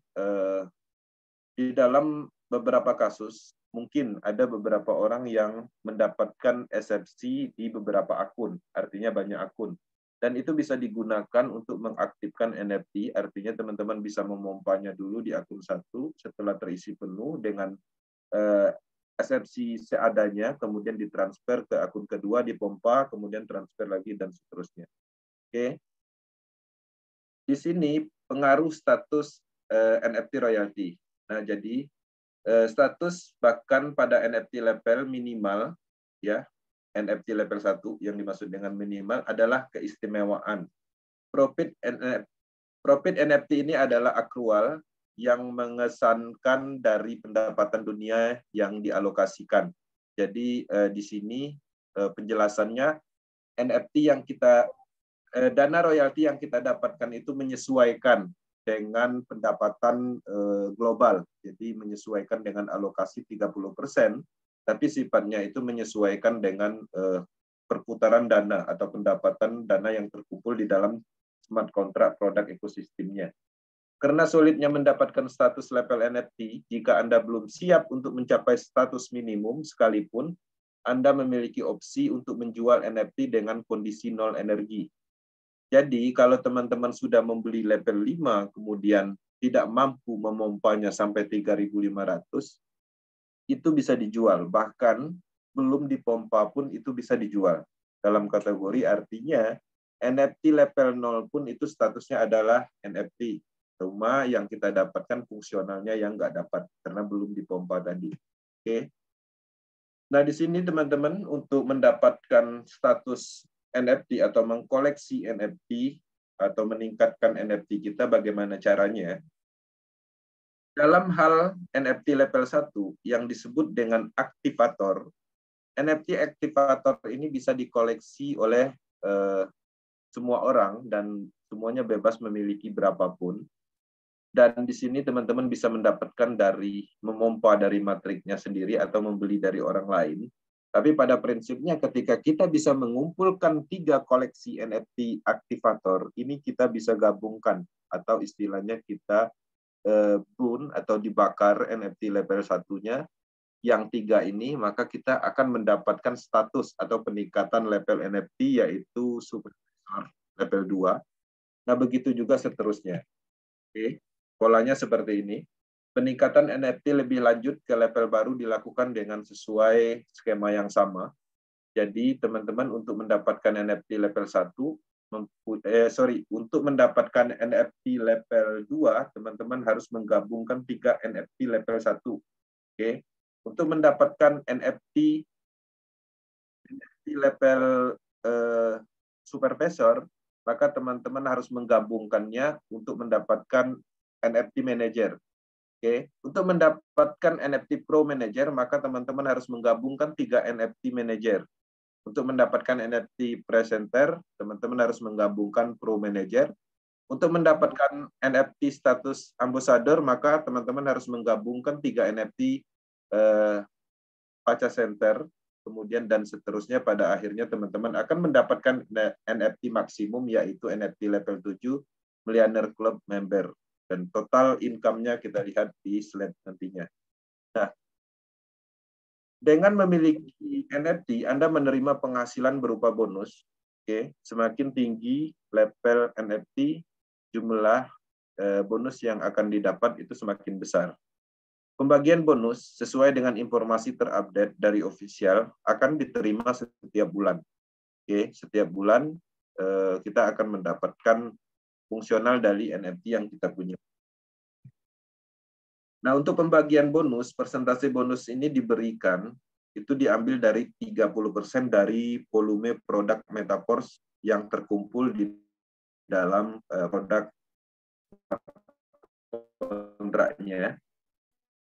di dalam beberapa kasus, mungkin ada beberapa orang yang mendapatkan SFC di beberapa akun, artinya banyak akun. Dan itu bisa digunakan untuk mengaktifkan NFT, artinya teman-teman bisa memompanya dulu di akun satu, setelah terisi penuh dengan SFC seadanya, kemudian ditransfer ke akun kedua, dipompa, kemudian transfer lagi, dan seterusnya. Oke. di sini pengaruh status NFT royalty. Nah, jadi status bahkan pada NFT level minimal, ya, NFT level 1 yang dimaksud dengan minimal adalah keistimewaan. Profit NFT ini adalah akrual yang mengesankan dari pendapatan dunia yang dialokasikan. Jadi di sini penjelasannya NFT yang kita dana royalti yang kita dapatkan itu menyesuaikan dengan pendapatan global. Jadi menyesuaikan dengan alokasi 30%, tapi sifatnya itu menyesuaikan dengan perputaran dana atau pendapatan dana yang terkumpul di dalam smart contract produk ekosistemnya. Karena sulitnya mendapatkan status level NFT, jika Anda belum siap untuk mencapai status minimum sekalipun, Anda memiliki opsi untuk menjual NFT dengan kondisi nol energi. Jadi kalau teman-teman sudah membeli level 5, kemudian tidak mampu memompanya sampai 3.500, itu bisa dijual. Bahkan belum dipompa pun itu bisa dijual. Dalam kategori artinya NFT level 0 pun itu statusnya adalah NFT. Cuma yang kita dapatkan fungsionalnya yang nggak dapat karena belum dipompa tadi. Oke. Nah, di sini teman-teman untuk mendapatkan status NFT atau mengkoleksi NFT atau meningkatkan NFT kita bagaimana caranya? Dalam hal NFT level 1 yang disebut dengan aktivator, NFT aktivator ini bisa dikoleksi oleh semua orang dan semuanya bebas memiliki berapapun. Dan di sini teman-teman bisa mendapatkan dari memompa dari matriknya sendiri atau membeli dari orang lain. Tapi pada prinsipnya ketika kita bisa mengumpulkan 3 koleksi NFT aktivator, ini kita bisa gabungkan atau istilahnya kita burn atau dibakar NFT level 1-nya yang 3 ini, maka kita akan mendapatkan status atau peningkatan level NFT yaitu super level 2. Nah, begitu juga seterusnya. Oke. Polanya seperti ini. Peningkatan NFT lebih lanjut ke level baru dilakukan dengan sesuai skema yang sama. Jadi teman-teman untuk mendapatkan NFT level 1, untuk mendapatkan NFT level 2, teman-teman harus menggabungkan 3 NFT level 1. Oke. Untuk mendapatkan NFT level supervisor, maka teman-teman harus menggabungkannya untuk mendapatkan NFT Manager. Oke, untuk mendapatkan NFT Pro Manager, maka teman-teman harus menggabungkan 3 NFT Manager. Untuk mendapatkan NFT Presenter, teman-teman harus menggabungkan Pro Manager. Untuk mendapatkan NFT status Ambassador, maka teman-teman harus menggabungkan 3 NFT Paca Center, kemudian dan seterusnya. Pada akhirnya teman-teman akan mendapatkan NFT maksimum, yaitu NFT level 7 Millionaire Club Member. Dan total income-nya kita lihat di slide nantinya. Nah, dengan memiliki NFT, Anda menerima penghasilan berupa bonus. Oke, semakin tinggi level NFT, jumlah bonus yang akan didapat itu semakin besar. Pembagian bonus sesuai dengan informasi terupdate dari official akan diterima setiap bulan. Oke, setiap bulan kita akan mendapatkan fungsional dari NFT yang kita punya. Nah, untuk pembagian bonus, persentase bonus ini diberikan, itu diambil dari 30% dari volume produk Metaverse yang terkumpul di dalam produk kontraknya.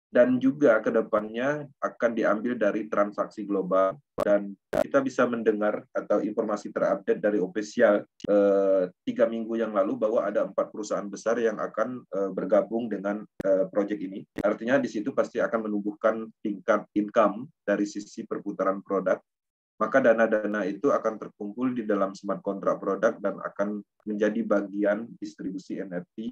Dan juga ke depannya akan diambil dari transaksi global, dan kita bisa mendengar atau informasi terupdate dari official 3 minggu yang lalu bahwa ada 4 perusahaan besar yang akan bergabung dengan proyek ini. Artinya di situ pasti akan menumbuhkan tingkat income dari sisi perputaran produk. Maka dana-dana itu akan terkumpul di dalam smart contract produk dan akan menjadi bagian distribusi NFT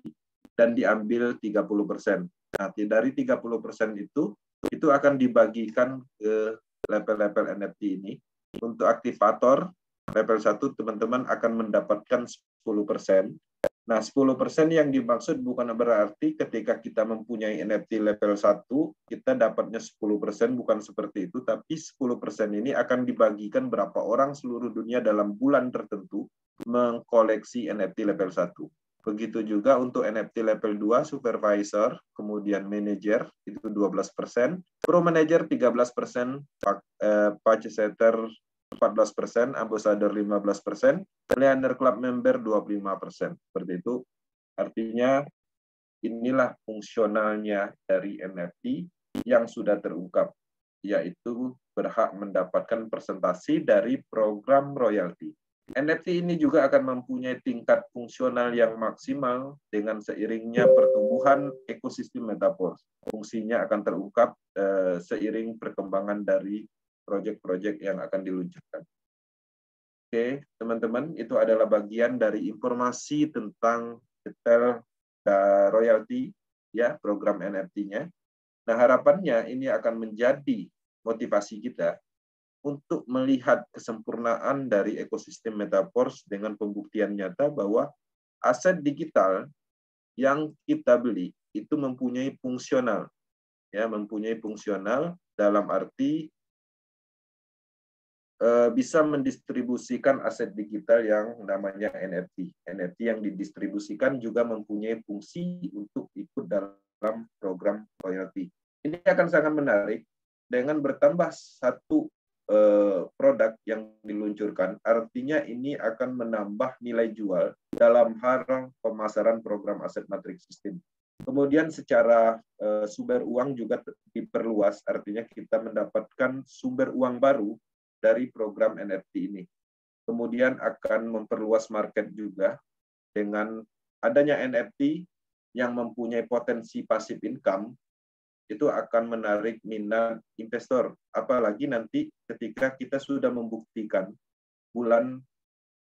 dan diambil 30%. Nah, dari 30% itu akan dibagikan ke level-level NFT ini. Untuk aktivator level 1, teman-teman akan mendapatkan 10%. Nah, 10% yang dimaksud bukan berarti ketika kita mempunyai NFT level 1, kita dapatnya 10%, bukan seperti itu, tapi 10% ini akan dibagikan berapa orang seluruh dunia dalam bulan tertentu mengkoleksi NFT level 1. Begitu juga untuk NFT level 2, supervisor, kemudian manager, itu 12%, pro manager 13%, purchaser 14%, ambassador 15%, millionaire club member 25%. Seperti itu. Artinya inilah fungsionalnya dari NFT yang sudah terungkap, yaitu berhak mendapatkan presentasi dari program royalti. NFT ini juga akan mempunyai tingkat fungsional yang maksimal dengan seiringnya pertumbuhan ekosistem metaverse. Fungsinya akan terungkap seiring perkembangan dari proyek-proyek yang akan diluncurkan. Oke, teman-teman, itu adalah bagian dari informasi tentang detail royalti, ya, program NFT-nya. Nah, harapannya ini akan menjadi motivasi kita untuk melihat kesempurnaan dari ekosistem metaverse dengan pembuktian nyata bahwa aset digital yang kita beli itu mempunyai fungsional, ya, mempunyai fungsional dalam arti bisa mendistribusikan aset digital yang namanya NFT. NFT yang didistribusikan juga mempunyai fungsi untuk ikut dalam program royalti. Ini akan sangat menarik dengan bertambah satu produk yang diluncurkan, artinya ini akan menambah nilai jual dalam hal pemasaran program aset matrix system. Kemudian secara sumber uang juga diperluas, artinya kita mendapatkan sumber uang baru dari program NFT ini. Kemudian akan memperluas market juga dengan adanya NFT yang mempunyai potensi passive income, itu akan menarik minat investor. Apalagi nanti ketika kita sudah membuktikan bulan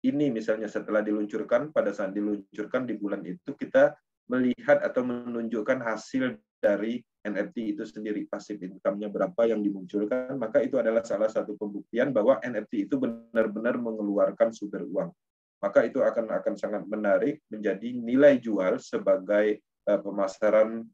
ini, misalnya setelah diluncurkan, pada saat diluncurkan di bulan itu, kita melihat atau menunjukkan hasil dari NFT itu sendiri, passive income-nya berapa yang dimunculkan, maka itu adalah salah satu pembuktian bahwa NFT itu benar-benar mengeluarkan sumber uang. Maka itu akan sangat menarik menjadi nilai jual sebagai pemasaran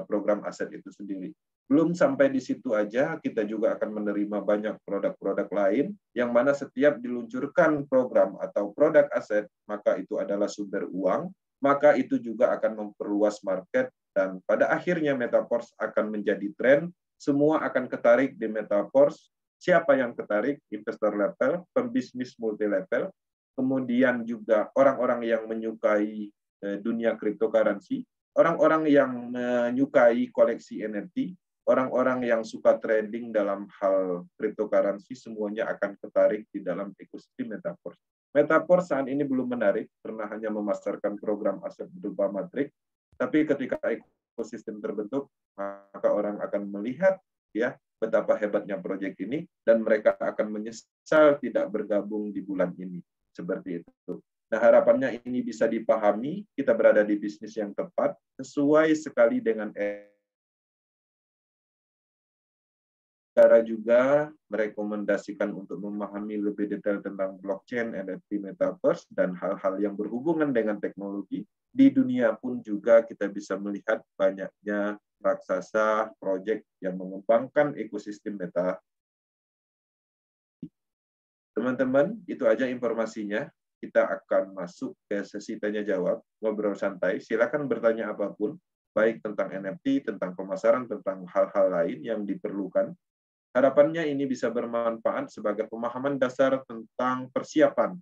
program aset itu sendiri. Belum sampai di situ aja, kita juga akan menerima banyak produk-produk lain yang mana setiap diluncurkan program atau produk aset, maka itu adalah sumber uang, maka itu juga akan memperluas market dan pada akhirnya metaverse akan menjadi tren, semua akan ketarik di metaverse. Siapa yang ketarik? Investor level, pembisnis multi level, kemudian juga orang-orang yang menyukai dunia cryptocurrency, orang-orang yang menyukai koleksi NFT, orang-orang yang suka trading dalam hal cryptocurrency, semuanya akan ketarik di dalam ekosistem metaverse. Metaverse saat ini belum menarik, karena hanya memasarkan program aset berupa matrix, tapi ketika ekosistem terbentuk, maka orang akan melihat ya betapa hebatnya proyek ini, dan mereka akan menyesal tidak bergabung di bulan ini. Seperti itu. Nah, harapannya ini bisa dipahami, kita berada di bisnis yang tepat, sesuai sekali dengan cara juga merekomendasikan untuk memahami lebih detail tentang blockchain, NFT, metaverse, dan hal-hal yang berhubungan dengan teknologi. Di dunia pun juga kita bisa melihat banyaknya raksasa proyek yang mengembangkan ekosistem meta. Teman-teman, itu aja informasinya. Kita akan masuk ke sesi tanya-jawab, ngobrol santai. Silakan bertanya apapun, baik tentang NFT, tentang pemasaran, tentang hal-hal lain yang diperlukan. Harapannya ini bisa bermanfaat sebagai pemahaman dasar tentang persiapan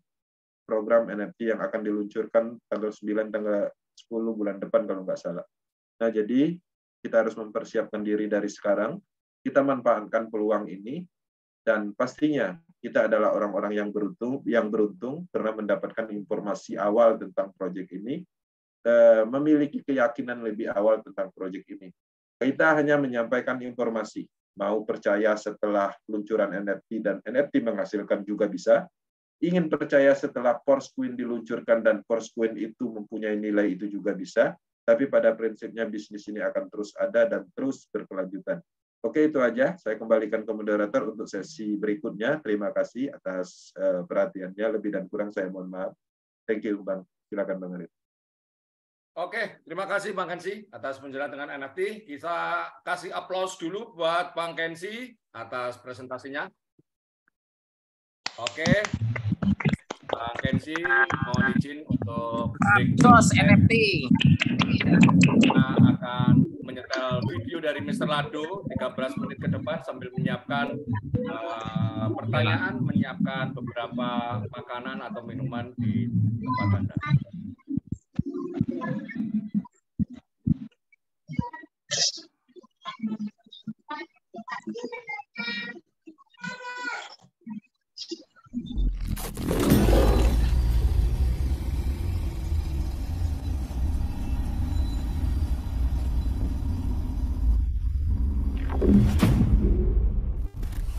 program NFT yang akan diluncurkan tanggal 9, tanggal 10 bulan depan kalau nggak salah. Nah, jadi kita harus mempersiapkan diri dari sekarang, kita manfaatkan peluang ini, dan pastinya kita adalah orang-orang yang beruntung karena mendapatkan informasi awal tentang proyek ini, memiliki keyakinan lebih awal tentang proyek ini. Kita hanya menyampaikan informasi, mau percaya setelah peluncuran NFT dan NFT menghasilkan juga bisa, ingin percaya setelah Forcecoin diluncurkan dan Forcecoin itu mempunyai nilai itu juga bisa, tapi pada prinsipnya bisnis ini akan terus ada dan terus berkelanjutan. Oke, itu aja. Saya kembalikan ke moderator untuk sesi berikutnya. Terima kasih atas perhatiannya. Lebih dan kurang saya mohon maaf. Thank you, Bang. Silakan, Bang Arif. Oke, terima kasih Bang Kensi atas penjelasan dengan NFT. Kita kasih aplaus dulu buat Bang Kensi atas presentasinya. Oke. Bang Kenzi, mohon izin untuk Jos NFT. kita akan menyetel video dari Mr. Lado 13 menit ke depan sambil menyiapkan pertanyaan, menyiapkan beberapa makanan atau minuman di tempat Anda.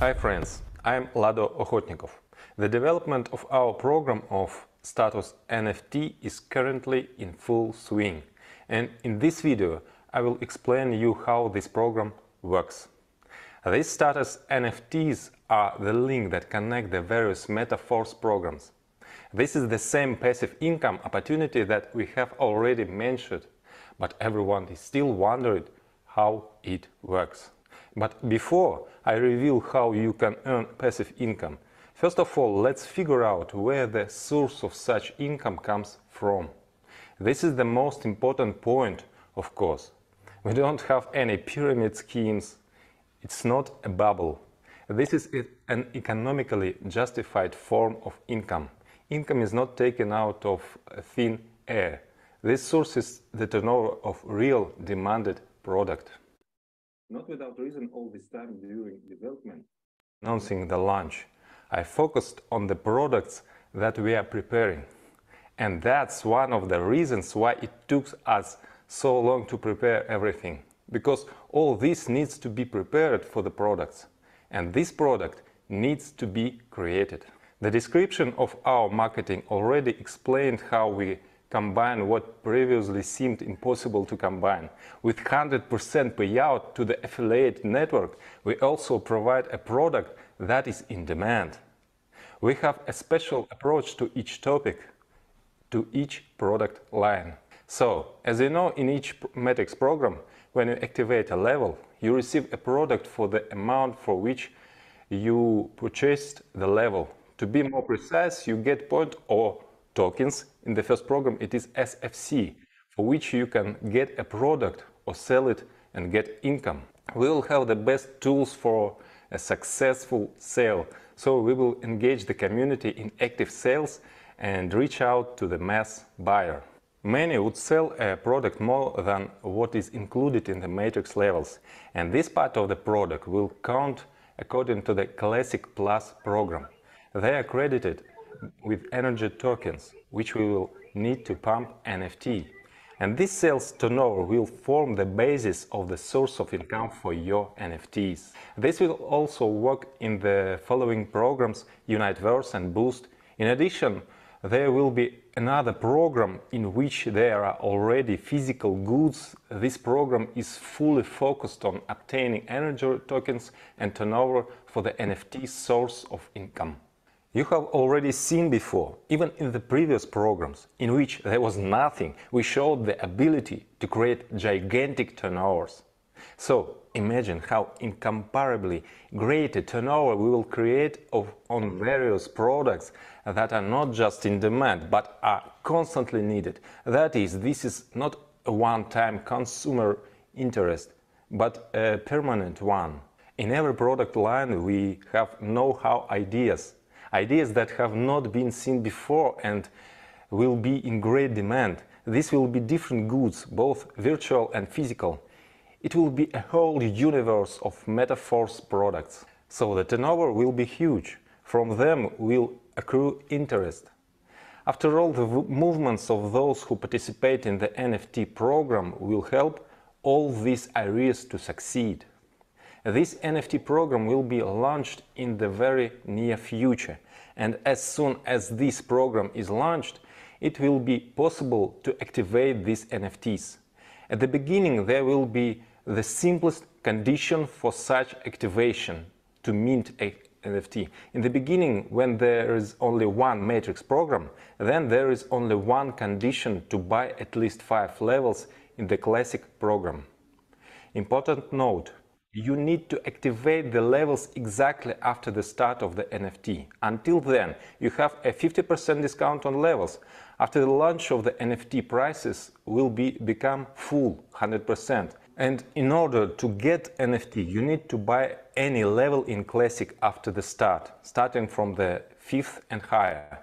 Hi friends, I'm Lado Okhotnikov. The development of our program of status NFT is currently in full swing, and in this video I will explain you how this program works. These status NFTs are the link that connect the various Metaforce programs. This is the same passive income opportunity that we have already mentioned, but everyone is still wondering how it works. But before I reveal how you can earn passive income, first of all, let's figure out where the source of such income comes from. This is the most important point, of course. We don't have any pyramid schemes. It's not a bubble. This is an economically justified form of income. Income is not taken out of thin air. This source is the turnover of real demanded product. Not without reason all this time during development. Announcing the launch, I focused on the products that we are preparing. And that's one of the reasons why it took us so long to prepare everything. Because all this needs to be prepared for the products. And this product needs to be created. The description of our marketing already explained how we combine what previously seemed impossible to combine. With 100% payout to the affiliate network, we also provide a product that is in demand. We have a special approach to each topic, to each product line. So, as you know, in each Matrix program, when you activate a level, you receive a product for the amount for which you purchased the level. To be more precise, you get point or tokens. In the first program it is SFC, for which you can get a product or sell it and get income. We will have the best tools for a successful sale, so we will engage the community in active sales and reach out to the mass buyer. Many would sell a product more than what is included in the matrix levels, and this part of the product will count according to the Classic Plus program. They are credited with energy tokens, which we will need to pump NFT. And this sales turnover will form the basis of the source of income for your NFTs. This will also work in the following programs, Uniteverse and Boost. In addition, there will be another program in which there are already physical goods. This program is fully focused on obtaining energy tokens and turnover for the NFT source of income. You have already seen before, even in the previous programs, in which there was nothing, we showed the ability to create gigantic turnovers. So imagine how incomparably great a turnover we will create on various products that are not just in demand, but are constantly needed. That is, this is not a one-time consumer interest, but a permanent one. In every product line we have know-how ideas that have not been seen before and will be in great demand. This will be different goods, both virtual and physical. It will be a whole universe of Metaforce products. So the turnover will be huge. From them will accrue interest. After all, the movements of those who participate in the NFT program will help all these areas to succeed. This NFT program will be launched in the very near future, and as soon as this program is launched, it will be possible to activate these NFTs. At the beginning, there will be the simplest condition for such activation to mint a NFT. In the beginning, when there is only one matrix program, then there is only one condition to buy at least 5 levels in the classic program. Important note, you need to activate the levels exactly after the start of the NFT. Until then, you have a 50% discount on levels. After the launch of the NFT, prices will become full 100%. And in order to get NFT, you need to buy any level in Classic after the start, starting from the 5th and higher.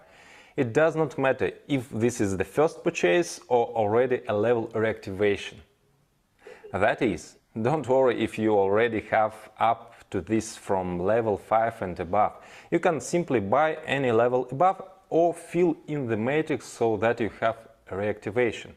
It does not matter if this is the first purchase or already a level reactivation. That is, don't worry if you already have up to this from level 5 and above. You can simply buy any level above or fill in the matrix so that you have a reactivation.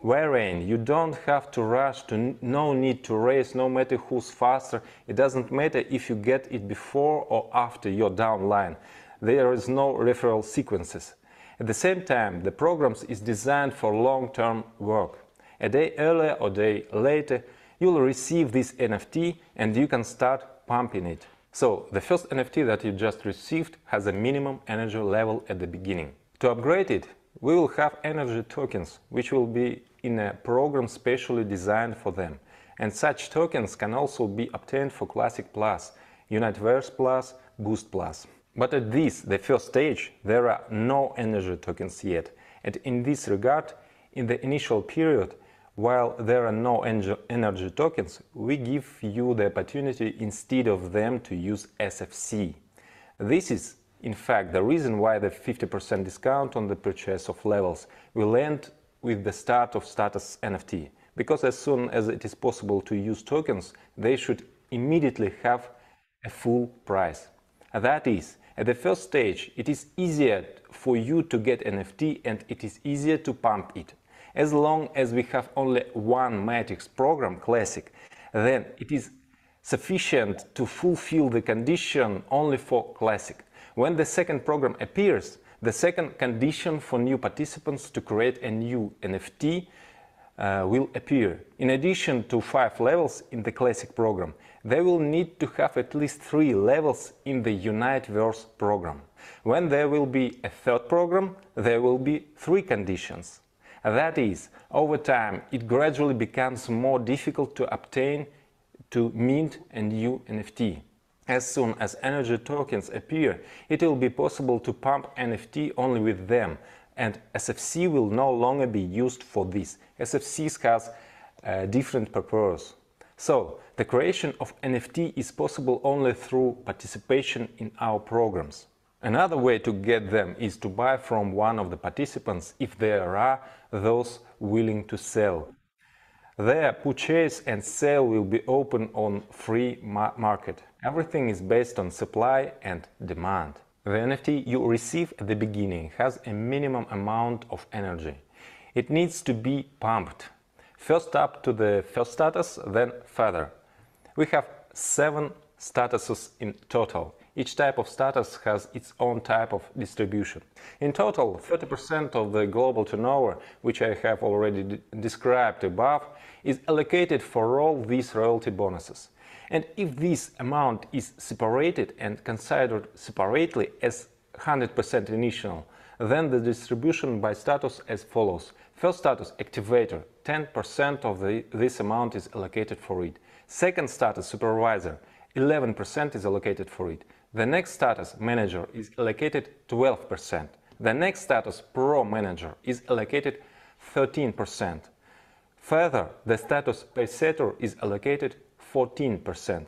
Wherein you don't have to rush, no need to race, no matter who's faster. It doesn't matter if you get it before or after your downline. There is no referral sequences. At the same time, the program is designed for long-term work. A day earlier or a day later, you'll receive this NFT and you can start pumping it. So, the first NFT that you just received has a minimum energy level at the beginning. To upgrade it, we will have energy tokens, which will be in a program specially designed for them. And such tokens can also be obtained for Classic Plus, Universe Plus, Boost Plus. But at this, the first stage, there are no energy tokens yet. And in this regard, in the initial period, while there are no energy tokens, we give you the opportunity instead of them to use SFC. This is, in fact, the reason why the 50% discount on the purchase of levels will end with the start of status NFT. Because as soon as it is possible to use tokens, they should immediately have a full price. That is, at the first stage, it is easier for you to get NFT and it is easier to pump it. As long as we have only one matrix program, Classic, then it is sufficient to fulfill the condition only for Classic. When the second program appears, the second condition for new participants to create a new NFT will appear. In addition to 5 levels in the Classic program, they will need to have at least 3 levels in the Universe program. When there will be a third program, there will be 3 conditions. That is, over time, it gradually becomes more difficult to obtain, to mint a new NFT. As soon as energy tokens appear, it will be possible to pump NFT only with them, and SFC will no longer be used for this. SFC has a different purpose. So, the creation of NFT is possible only through participation in our programs. Another way to get them is to buy from one of the participants if there are those willing to sell. Their purchase and sale will be open on free market. Everything is based on supply and demand. The NFT you receive at the beginning has a minimum amount of energy. It needs to be pumped. First up to the first status, then further. We have 7 statuses in total. Each type of status has its own type of distribution. In total, 30% of the global turnover, which I have already described above, is allocated for all these royalty bonuses. And if this amount is separated and considered separately as 100% initial, then the distribution by status as follows. First status, activator, 10% of this amount is allocated for it. Second status, supervisor, 11% is allocated for it. The next status, manager, is allocated 12%. The next status, pro manager, is allocated 13%. Further, the status paysetter is allocated 14%.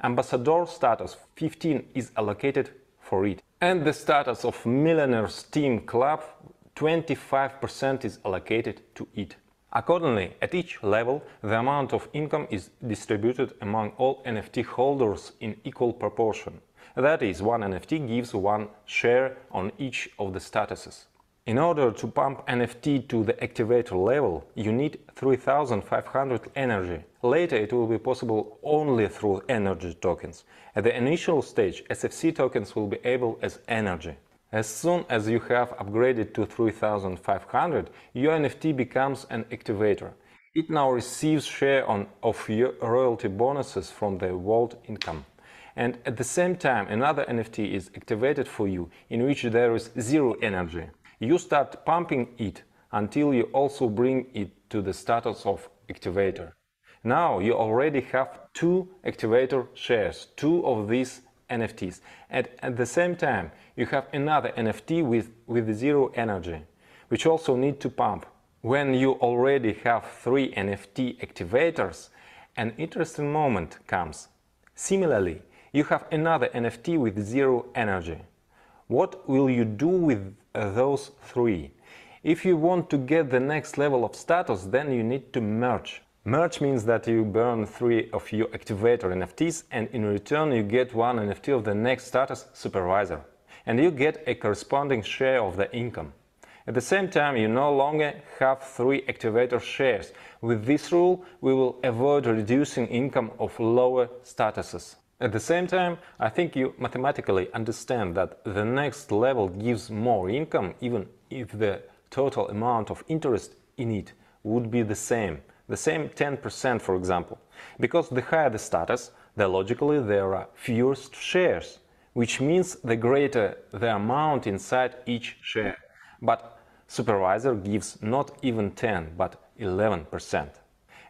Ambassador status, 15% is allocated for it. And the status of Millionaires Team Club, 25% is allocated to it. Accordingly, at each level, the amount of income is distributed among all NFT holders in equal proportion. That is, one NFT gives one share on each of the statuses. In order to pump NFT to the activator level, you need 3500 energy. Later it will be possible only through energy tokens. At the initial stage, SFC tokens will be able as energy. As soon as you have upgraded to 3500, your NFT becomes an activator. It now receives share of your royalty bonuses from the vault income. And at the same time, another NFT is activated for you, in which there is 0 energy. You start pumping it until you also bring it to the status of activator. Now you already have 2 activator shares, 2 of these NFTs. And at the same time, you have another NFT with 0 energy, which also need to pump. When you already have 3 NFT activators, an interesting moment comes. Similarly, you have another NFT with 0 energy. What will you do with those 3? If you want to get the next level of status, then you need to merge. Merge means that you burn 3 of your activator NFTs, and in return you get 1 NFT of the next status supervisor. And you get a corresponding share of the income. At the same time, you no longer have 3 activator shares. With this rule, we will avoid reducing income of lower statuses. At the same time, I think you mathematically understand that the next level gives more income even if the total amount of interest in it would be the same 10%, for example. Because the higher the status, the logically there are fewer shares, which means the greater the amount inside each share. But supervisor gives not even 10, but 11%.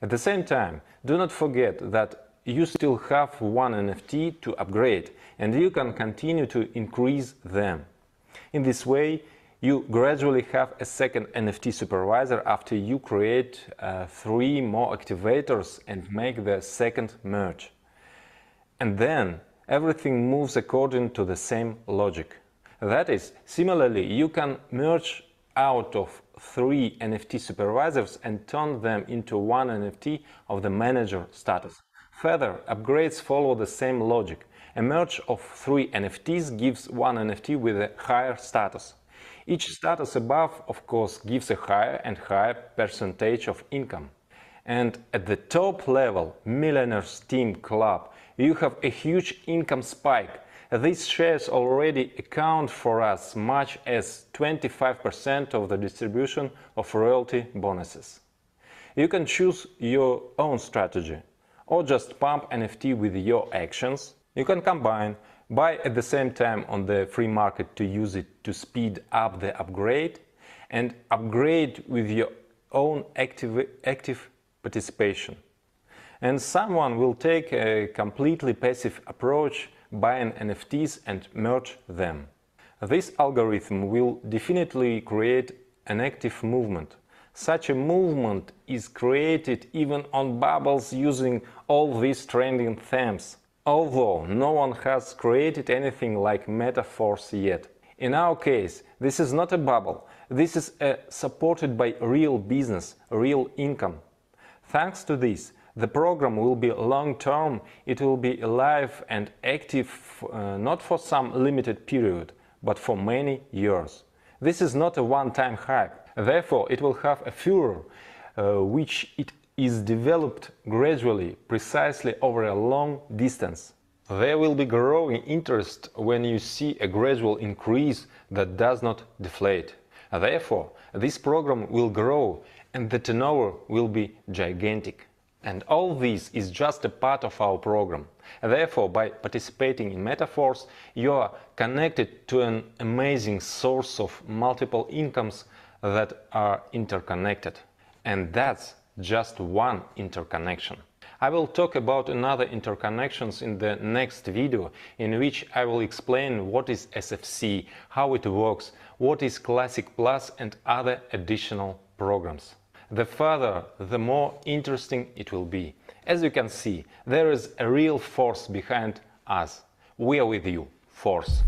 At the same time, do not forget that you still have 1 NFT to upgrade, and you can continue to increase them. In this way, you gradually have a second NFT supervisor after you create 3 more activators and make the second merge. And then everything moves according to the same logic. That is, similarly, you can merge out of 3 NFT supervisors and turn them into 1 NFT of the manager status. Further, upgrades follow the same logic. A merge of 3 NFTs gives 1 NFT with a higher status. Each status above, of course, gives a higher and higher percentage of income. And at the top level, Millionaires Team Club, you have a huge income spike. These shares already account for as much as 25% of the distribution of royalty bonuses. You can choose your own strategy, or just pump NFT with your actions. You can combine, buy at the same time on the free market to use it to speed up the upgrade, and upgrade with your own active participation. And someone will take a completely passive approach, buying NFTs and merge them. This algorithm will definitely create an active movement. Such a movement is created even on bubbles using all these trending themes, although no one has created anything like Metaforce yet. In our case, this is not a bubble. This is supported by real business, real income. Thanks to this, the program will be long-term, it will be alive and active not for some limited period, but for many years. This is not a one-time hype, therefore it will have a furor, which it is developed gradually, precisely over a long distance. There will be growing interest when you see a gradual increase that does not deflate. Therefore, this program will grow and the turnover will be gigantic. And all this is just a part of our program. Therefore, by participating in Metaforce, you are connected to an amazing source of multiple incomes that are interconnected. And that's just one interconnection. I will talk about another interconnections in the next video, in which I will explain what is SFC, how it works, what is Classic Plus and other additional programs. The further, the more interesting it will be. As you can see, there is a real force behind us. We are with you, Force.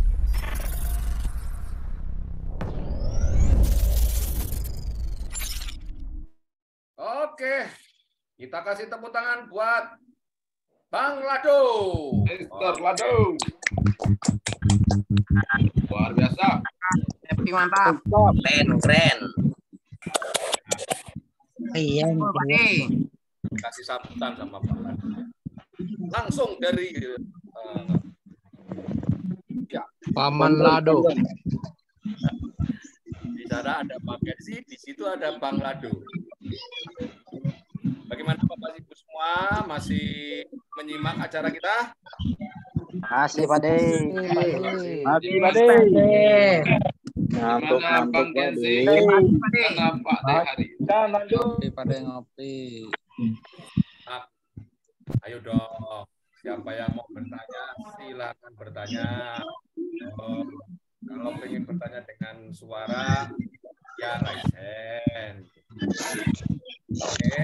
Oke, kita kasih tepuk tangan buat Bang Lado. Mr. Lado. Luar biasa. Happy mantap. Keren. Iya, Kasih sambutan sama Pak Lado. Langsung dari ya, Paman Lado. Di sana ada Pak Gersi, di situ ada Bang Lado. Bagaimana Bapak Ibu semua, masih menyimak acara kita? Masih, Pak De. Masih, Pak De. Gimana Bang Gensi? Gimana Pak De hari ini? Ngopi, Pak De, ngopi. Ayo dong, siapa yang mau bertanya, silakan bertanya. Kalau ingin bertanya dengan suara, ya raise hand. Oke,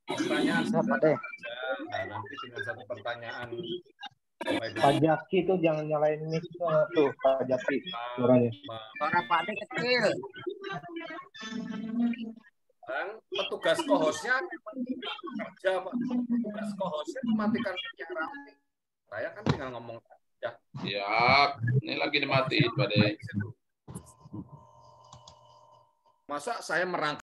pertanyaan Siapa deh? saja. Nah, nanti dengan satu pertanyaan. Pak Jaki tuh jangan nyalain mic tuh, Pak Jaki suaranya. Suara Pak D kecil. Dan petugas kohosnya kerja, Pak. Petugas kohosnya mematikan siaran. Saya kan tinggal ngomong saja. Siap. Ini lagi dimatiin, Pak De. Masa saya merangkap